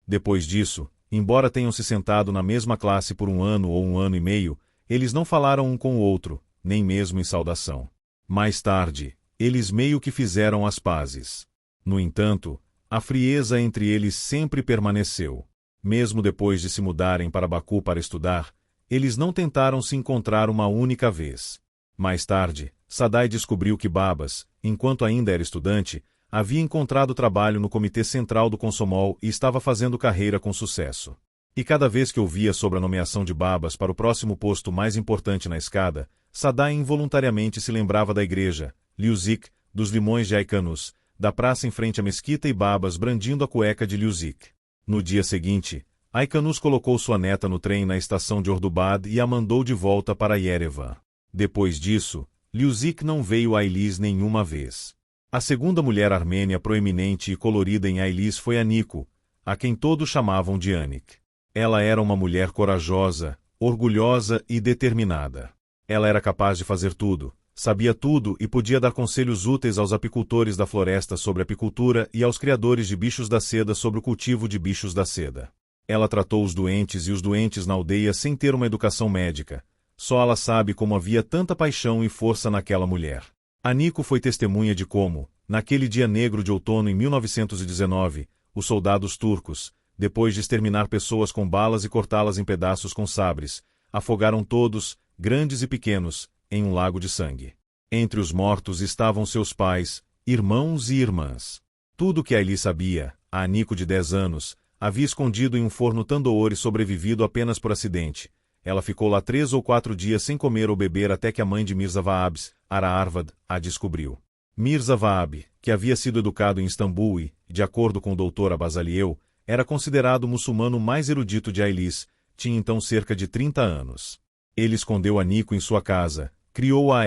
Depois disso, embora tenham se sentado na mesma classe por 1 ano ou 1 ano e meio, eles não falaram um com o outro, nem mesmo em saudação. Mais tarde, eles meio que fizeram as pazes. No entanto, a frieza entre eles sempre permaneceu. Mesmo depois de se mudarem para Baku para estudar, eles não tentaram se encontrar uma única vez. Mais tarde, Sadai descobriu que Babas, enquanto ainda era estudante, havia encontrado trabalho no Comitê Central do Komsomol e estava fazendo carreira com sucesso. E cada vez que ouvia sobre a nomeação de Babas para o próximo posto mais importante na escada, Sadai involuntariamente se lembrava da igreja, Liuzik, dos limões de Aikanus, da praça em frente à mesquita e Babas brandindo a cueca de Liuzik. No dia seguinte, Aikanus colocou sua neta no trem na estação de Ordubad e a mandou de volta para Yerevan. Depois disso, Liuzik não veio a Ailis nenhuma vez. A segunda mulher armênia proeminente e colorida em Ailis foi Aniko, a quem todos chamavam de Anik. Ela era uma mulher corajosa, orgulhosa e determinada. Ela era capaz de fazer tudo, sabia tudo e podia dar conselhos úteis aos apicultores da floresta sobre apicultura e aos criadores de bichos da seda sobre o cultivo de bichos da seda. Ela tratou os doentes na aldeia sem ter uma educação médica. Só ela sabe como havia tanta paixão e força naquela mulher. Aniko foi testemunha de como, naquele dia negro de outono em 1919, os soldados turcos, depois de exterminar pessoas com balas e cortá-las em pedaços com sabres, afogaram todos, grandes e pequenos, em um lago de sangue. Entre os mortos estavam seus pais, irmãos e irmãs. Tudo que Ailis sabia, a Aniko de 10 anos, havia escondido em um forno tandoori e sobrevivido apenas por acidente. Ela ficou lá 3 ou 4 dias sem comer ou beber até que a mãe de Mirza Vaab, Ara Arvad, a descobriu. Mirza Vaab, que havia sido educado em Istambul e, de acordo com o Dr. Abazaliel, era considerado o muçulmano mais erudito de Ailis, tinha então cerca de 30 anos. Ele escondeu Aniko em sua casa, criou-a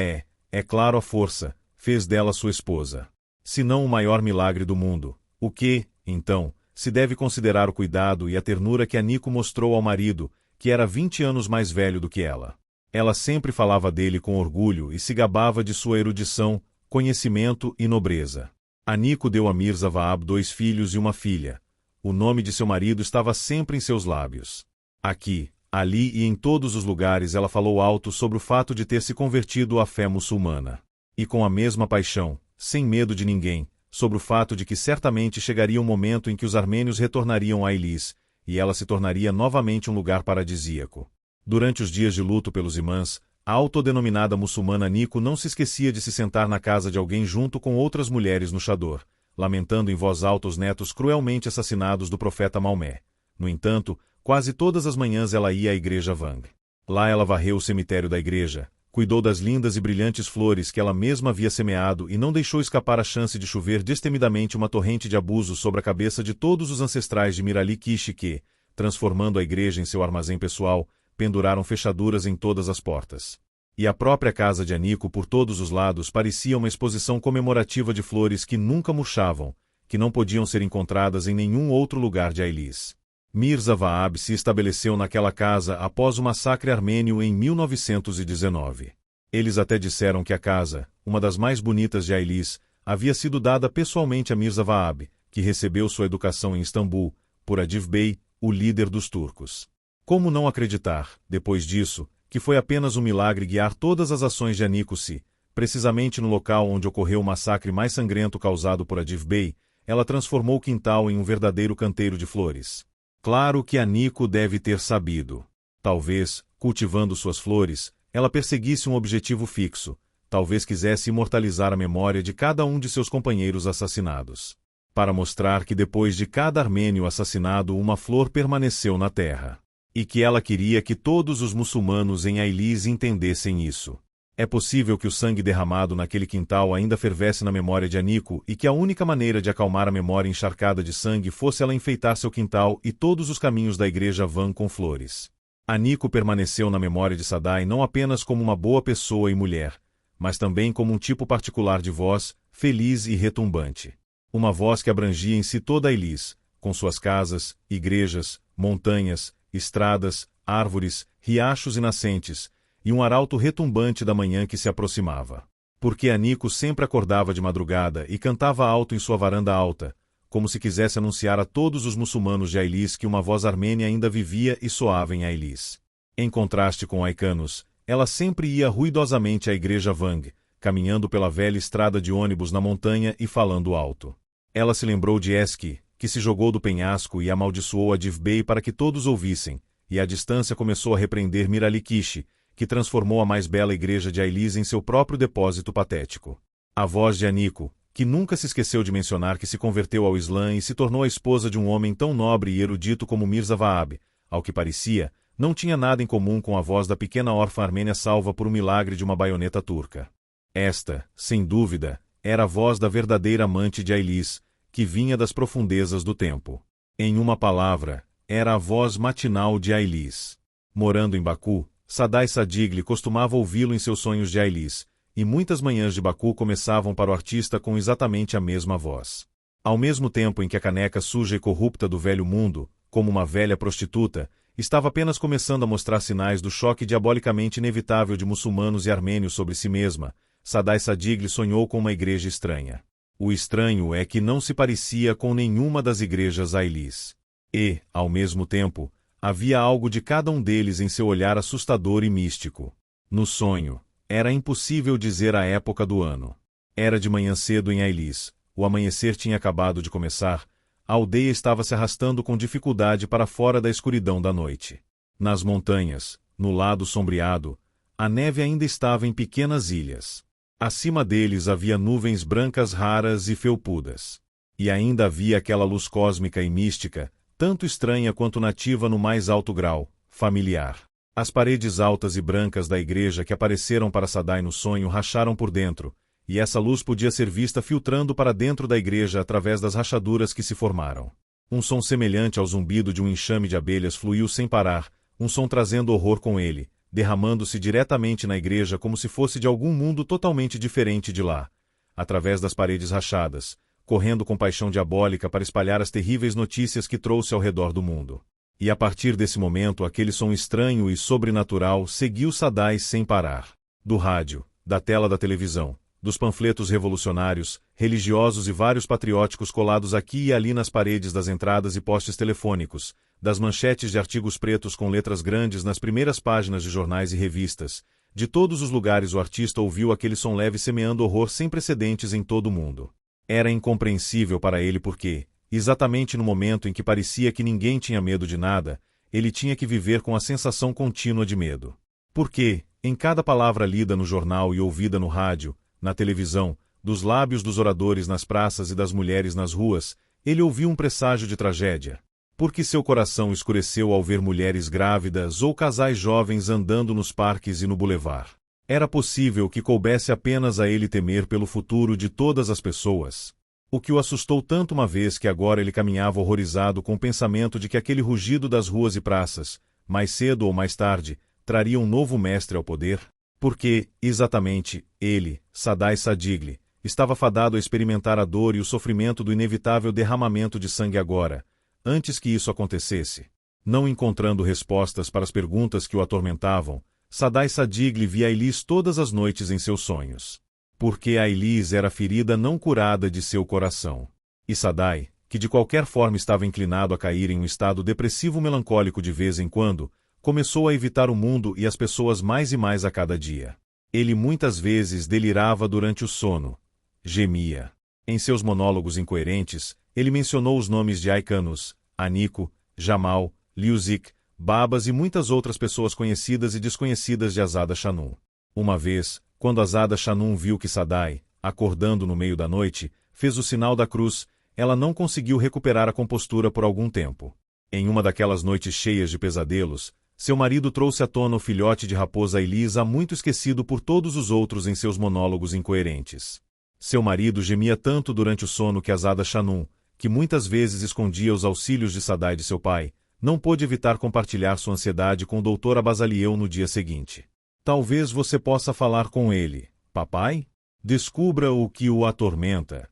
claro à força, fez dela sua esposa. Se não o maior milagre do mundo, o que, então, se deve considerar o cuidado e a ternura que Aniko mostrou ao marido, que era 20 anos mais velho do que ela. Ela sempre falava dele com orgulho e se gabava de sua erudição, conhecimento e nobreza. Aniko deu a Mirza Vaab 2 filhos e uma filha. O nome de seu marido estava sempre em seus lábios. Aqui, ali e em todos os lugares ela falou alto sobre o fato de ter se convertido à fé muçulmana. E com a mesma paixão, sem medo de ninguém, sobre o fato de que certamente chegaria um momento em que os armênios retornariam a Ailis, e ela se tornaria novamente um lugar paradisíaco. Durante os dias de luto pelos imãs, a autodenominada muçulmana Aniko não se esquecia de se sentar na casa de alguém junto com outras mulheres no chador, lamentando em voz alta os netos cruelmente assassinados do profeta Maomé. No entanto, quase todas as manhãs ela ia à igreja Vang. Lá ela varreu o cemitério da igreja, cuidou das lindas e brilhantes flores que ela mesma havia semeado e não deixou escapar a chance de chover destemidamente uma torrente de abusos sobre a cabeça de todos os ancestrais de Mirali Kishi que, transformando a igreja em seu armazém pessoal, penduraram fechaduras em todas as portas. E a própria casa de Aniko por todos os lados parecia uma exposição comemorativa de flores que nunca murchavam, que não podiam ser encontradas em nenhum outro lugar de Ailis. Mirza Vaab se estabeleceu naquela casa após o massacre armênio em 1919. Eles até disseram que a casa, uma das mais bonitas de Ailis, havia sido dada pessoalmente a Mirza Vaab, que recebeu sua educação em Istambul, por Adil Bey, o líder dos turcos. Como não acreditar, depois disso, que foi apenas um milagre guiar todas as ações de Aniko se, precisamente no local onde ocorreu o massacre mais sangrento causado por Adil Bey, ela transformou o quintal em um verdadeiro canteiro de flores. Claro que Aniko deve ter sabido. Talvez, cultivando suas flores, ela perseguisse um objetivo fixo, talvez quisesse imortalizar a memória de cada um de seus companheiros assassinados. Para mostrar que depois de cada armênio assassinado uma flor permaneceu na terra. E que ela queria que todos os muçulmanos em Ailis entendessem isso. É possível que o sangue derramado naquele quintal ainda fervesse na memória de Aniko e que a única maneira de acalmar a memória encharcada de sangue fosse ela enfeitar seu quintal e todos os caminhos da igreja Van com flores. Aniko permaneceu na memória de Sadai não apenas como uma boa pessoa e mulher, mas também como um tipo particular de voz, feliz e retumbante. Uma voz que abrangia em si toda Ailis, com suas casas, igrejas, montanhas, estradas, árvores, riachos e nascentes, e um arauto retumbante da manhã que se aproximava. Porque Aniko sempre acordava de madrugada e cantava alto em sua varanda alta, como se quisesse anunciar a todos os muçulmanos de Ailis que uma voz armênia ainda vivia e soava em Ailis. Em contraste com Aikanos, ela sempre ia ruidosamente à igreja Vang, caminhando pela velha estrada de ônibus na montanha e falando alto. Ela se lembrou de Eski, que se jogou do penhasco e amaldiçoou Adil Bey para que todos ouvissem, e à distância começou a repreender Mirali Kishi, que transformou a mais bela igreja de Ailis em seu próprio depósito patético. A voz de Aniko, que nunca se esqueceu de mencionar que se converteu ao Islã e se tornou a esposa de um homem tão nobre e erudito como Mirza Vaab, ao que parecia, não tinha nada em comum com a voz da pequena órfã armênia salva por um milagre de uma baioneta turca. Esta, sem dúvida, era a voz da verdadeira amante de Ailis, que vinha das profundezas do tempo. Em uma palavra, era a voz matinal de Ailis. Morando em Baku, Sadai Sadigli costumava ouvi-lo em seus sonhos de Ailis, e muitas manhãs de Baku começavam para o artista com exatamente a mesma voz. Ao mesmo tempo em que a caneca suja e corrupta do velho mundo, como uma velha prostituta, estava apenas começando a mostrar sinais do choque diabolicamente inevitável de muçulmanos e armênios sobre si mesma, Sadai Sadigli sonhou com uma igreja estranha. O estranho é que não se parecia com nenhuma das igrejas Ailis. E, ao mesmo tempo, havia algo de cada um deles em seu olhar assustador e místico. No sonho, era impossível dizer a época do ano. Era de manhã cedo em Ailis, o amanhecer tinha acabado de começar, a aldeia estava se arrastando com dificuldade para fora da escuridão da noite. Nas montanhas, no lado sombreado, a neve ainda estava em pequenas ilhas. Acima deles havia nuvens brancas raras e felpudas. E ainda havia aquela luz cósmica e mística, tanto estranha quanto nativa no mais alto grau, familiar. As paredes altas e brancas da igreja que apareceram para Sadai no sonho racharam por dentro, e essa luz podia ser vista filtrando para dentro da igreja através das rachaduras que se formaram. Um som semelhante ao zumbido de um enxame de abelhas fluiu sem parar, um som trazendo horror com ele, derramando-se diretamente na igreja como se fosse de algum mundo totalmente diferente de lá, através das paredes rachadas, correndo com paixão diabólica para espalhar as terríveis notícias que trouxe ao redor do mundo. E a partir desse momento aquele som estranho e sobrenatural seguiu Sadai sem parar. Do rádio, da tela da televisão, dos panfletos revolucionários, religiosos e vários patrióticos colados aqui e ali nas paredes das entradas e postes telefônicos, das manchetes de artigos pretos com letras grandes nas primeiras páginas de jornais e revistas, de todos os lugares o artista ouviu aquele som leve semeando horror sem precedentes em todo o mundo. Era incompreensível para ele porque, exatamente no momento em que parecia que ninguém tinha medo de nada, ele tinha que viver com a sensação contínua de medo. Porque, em cada palavra lida no jornal e ouvida no rádio, na televisão, dos lábios dos oradores nas praças e das mulheres nas ruas, ele ouviu um presságio de tragédia. Porque seu coração escureceu ao ver mulheres grávidas ou casais jovens andando nos parques e no bulevar. Era possível que coubesse apenas a ele temer pelo futuro de todas as pessoas. O que o assustou tanto uma vez que agora ele caminhava horrorizado com o pensamento de que aquele rugido das ruas e praças, mais cedo ou mais tarde, traria um novo mestre ao poder? Porque, exatamente, ele, Sadai Sadigli, estava fadado a experimentar a dor e o sofrimento do inevitável derramamento de sangue agora, antes que isso acontecesse. Não encontrando respostas para as perguntas que o atormentavam, Sadai Sadigli via Ailis todas as noites em seus sonhos. Porque Ailis era a ferida não curada de seu coração. E Sadai, que de qualquer forma estava inclinado a cair em um estado depressivo melancólico de vez em quando, começou a evitar o mundo e as pessoas mais e mais a cada dia. Ele muitas vezes delirava durante o sono. Gemia. Em seus monólogos incoerentes, ele mencionou os nomes de Aikanus, Aniko, Jamal, Liuzik, Babas e muitas outras pessoas conhecidas e desconhecidas de Azada Shanum. Uma vez, quando Azada Shanum viu que Sadai, acordando no meio da noite, fez o sinal da cruz, ela não conseguiu recuperar a compostura por algum tempo. Em uma daquelas noites cheias de pesadelos, seu marido trouxe à tona o filhote de raposa Ailis há muito esquecido por todos os outros em seus monólogos incoerentes. Seu marido gemia tanto durante o sono que Azada Shanum, que muitas vezes escondia os auxílios de Sadai de seu pai, não pôde evitar compartilhar sua ansiedade com o Dr. Abazaliel no dia seguinte. Talvez você possa falar com ele, papai? Descubra o que o atormenta.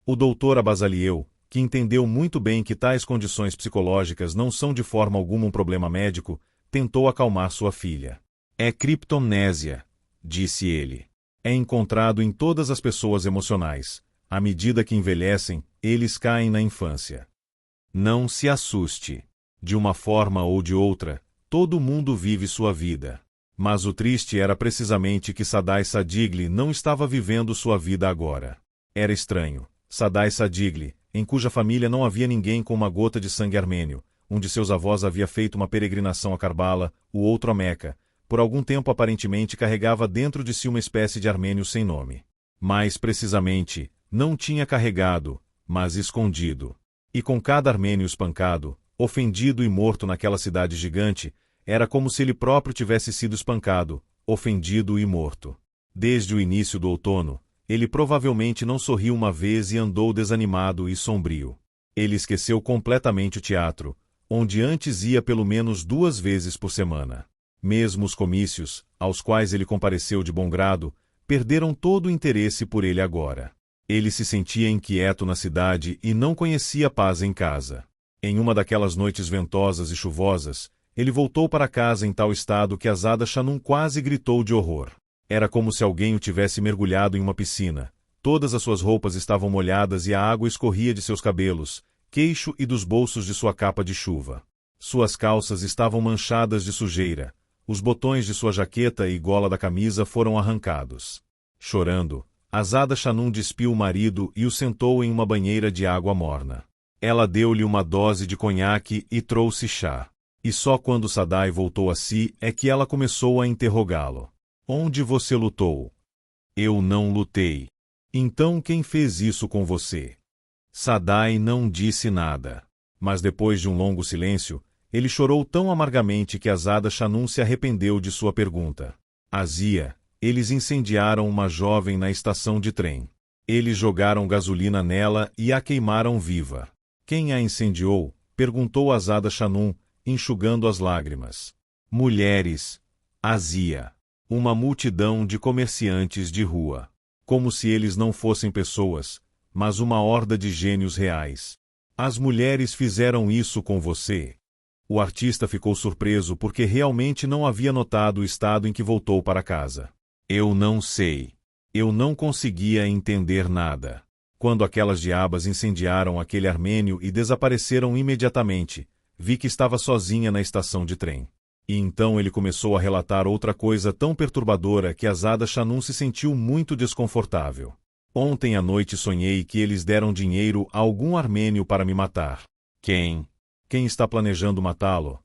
O Dr. Abazaliel, que entendeu muito bem que tais condições psicológicas não são de forma alguma um problema médico, tentou acalmar sua filha. É criptomnésia, disse ele. É encontrado em todas as pessoas emocionais. À medida que envelhecem, eles caem na infância. Não se assuste. De uma forma ou de outra, todo mundo vive sua vida. Mas o triste era precisamente que Sadai Sadigli não estava vivendo sua vida agora. Era estranho. Sadai Sadigli, em cuja família não havia ninguém com uma gota de sangue armênio, um de seus avós havia feito uma peregrinação a Karbala, o outro a Meca, por algum tempo aparentemente carregava dentro de si uma espécie de armênio sem nome. Mais precisamente, não tinha carregado, mas escondido. E com cada armênio espancado, ofendido e morto naquela cidade gigante, era como se ele próprio tivesse sido espancado, ofendido e morto. Desde o início do outono, ele provavelmente não sorriu uma vez e andou desanimado e sombrio. Ele esqueceu completamente o teatro, onde antes ia pelo menos 2 vezes por semana. Mesmo os comícios, aos quais ele compareceu de bom grado, perderam todo o interesse por ele agora. Ele se sentia inquieto na cidade e não conhecia paz em casa. Em uma daquelas noites ventosas e chuvosas, ele voltou para casa em tal estado que Azada Shanum quase gritou de horror. Era como se alguém o tivesse mergulhado em uma piscina. Todas as suas roupas estavam molhadas e a água escorria de seus cabelos, queixo e dos bolsos de sua capa de chuva. Suas calças estavam manchadas de sujeira, os botões de sua jaqueta e gola da camisa foram arrancados. Chorando, Azada Shanum despiu o marido e o sentou em uma banheira de água morna. Ela deu-lhe uma dose de conhaque e trouxe chá. E só quando Sadai voltou a si é que ela começou a interrogá-lo. Onde você lutou? Eu não lutei. Então quem fez isso com você? Sadai não disse nada. Mas depois de um longo silêncio, ele chorou tão amargamente que Azada Shanum se arrependeu de sua pergunta. Azia, eles incendiaram uma jovem na estação de trem. Eles jogaram gasolina nela e a queimaram viva. Quem a incendiou? Perguntou Azada Shanum, enxugando as lágrimas. Mulheres. Azia. Uma multidão de comerciantes de rua. Como se eles não fossem pessoas, mas uma horda de gênios reais. As mulheres fizeram isso com você? O artista ficou surpreso porque realmente não havia notado o estado em que voltou para casa. Eu não sei. Eu não conseguia entender nada. Quando aquelas diabas incendiaram aquele armênio e desapareceram imediatamente, vi que estava sozinha na estação de trem. E então ele começou a relatar outra coisa tão perturbadora que Azada Shanum se sentiu muito desconfortável. Ontem à noite sonhei que eles deram dinheiro a algum armênio para me matar. Quem? Quem está planejando matá-lo?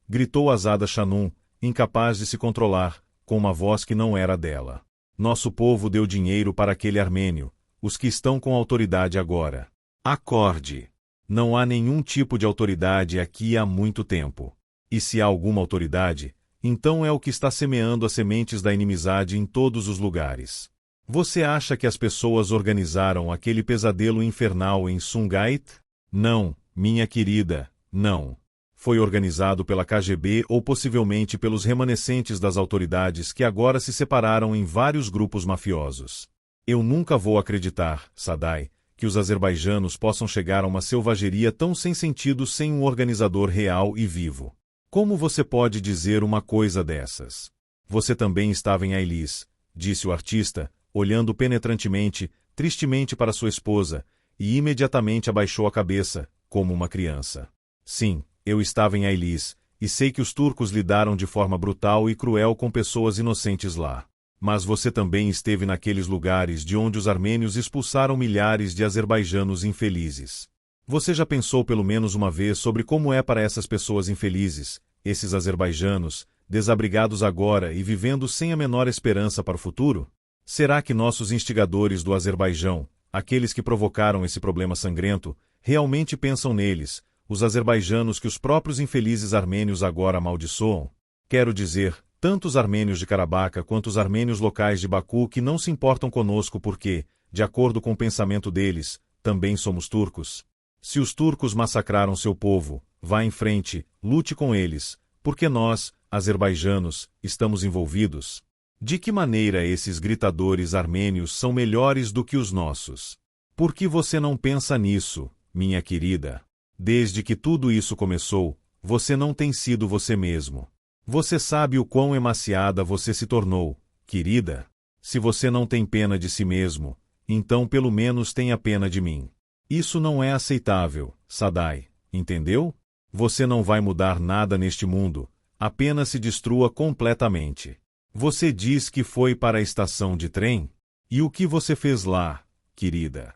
Gritou Azada Shanum, incapaz de se controlar, com uma voz que não era dela. Nosso povo deu dinheiro para aquele armênio, os que estão com autoridade agora. Acorde! Não há nenhum tipo de autoridade aqui há muito tempo. E se há alguma autoridade, então é o que está semeando as sementes da inimizade em todos os lugares. Você acha que as pessoas organizaram aquele pesadelo infernal em Sungait? Não, minha querida, não. Foi organizado pela KGB ou possivelmente pelos remanescentes das autoridades que agora se separaram em vários grupos mafiosos. Eu nunca vou acreditar, Sadai, que os azerbaijanos possam chegar a uma selvageria tão sem sentido sem um organizador real e vivo. Como você pode dizer uma coisa dessas? Você também estava em Ailis, disse o artista, olhando penetrantemente, tristemente para sua esposa, e imediatamente abaixou a cabeça, como uma criança. Sim, eu estava em Ailis, e sei que os turcos lidaram de forma brutal e cruel com pessoas inocentes lá. Mas você também esteve naqueles lugares de onde os armênios expulsaram milhares de azerbaijanos infelizes. Você já pensou pelo menos uma vez sobre como é para essas pessoas infelizes, esses azerbaijanos, desabrigados agora e vivendo sem a menor esperança para o futuro? Será que nossos instigadores do Azerbaijão, aqueles que provocaram esse problema sangrento, realmente pensam neles, os azerbaijanos que os próprios infelizes armênios agora amaldiçoam? Quero dizer, tanto os armênios de Carabaca quanto os armênios locais de Baku que não se importam conosco porque, de acordo com o pensamento deles, também somos turcos. Se os turcos massacraram seu povo, vá em frente, lute com eles, porque nós, azerbaijanos, estamos envolvidos. De que maneira esses gritadores armênios são melhores do que os nossos? Por que você não pensa nisso, minha querida? Desde que tudo isso começou, você não tem sido você mesmo. Você sabe o quão emaciada você se tornou, querida? Se você não tem pena de si mesmo, então pelo menos tenha pena de mim. Isso não é aceitável, Sadai, entendeu? Você não vai mudar nada neste mundo, apenas se destrua completamente. Você diz que foi para a estação de trem? E o que você fez lá, querida?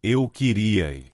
Eu queria.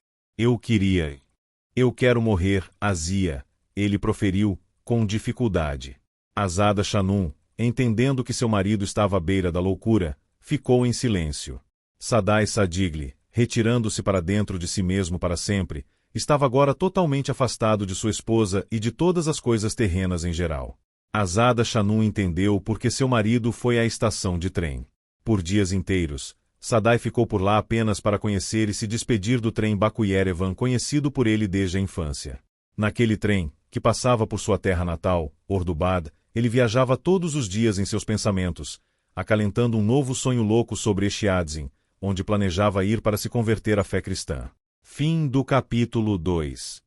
Eu quero morrer, Azia, ele proferiu, com dificuldade. Azada Shanum, entendendo que seu marido estava à beira da loucura, ficou em silêncio. Sadai Sadigli, retirando-se para dentro de si mesmo para sempre, estava agora totalmente afastado de sua esposa e de todas as coisas terrenas em geral. Azada Shanum entendeu porque seu marido foi à estação de trem. Por dias inteiros, Sadai ficou por lá apenas para conhecer e se despedir do trem Baku-Yerevan conhecido por ele desde a infância. Naquele trem, que passava por sua terra natal, Ordubad, ele viajava todos os dias em seus pensamentos, acalentando um novo sonho louco sobre Estiadzin, onde planejava ir para se converter à fé cristã. Fim do capítulo 2.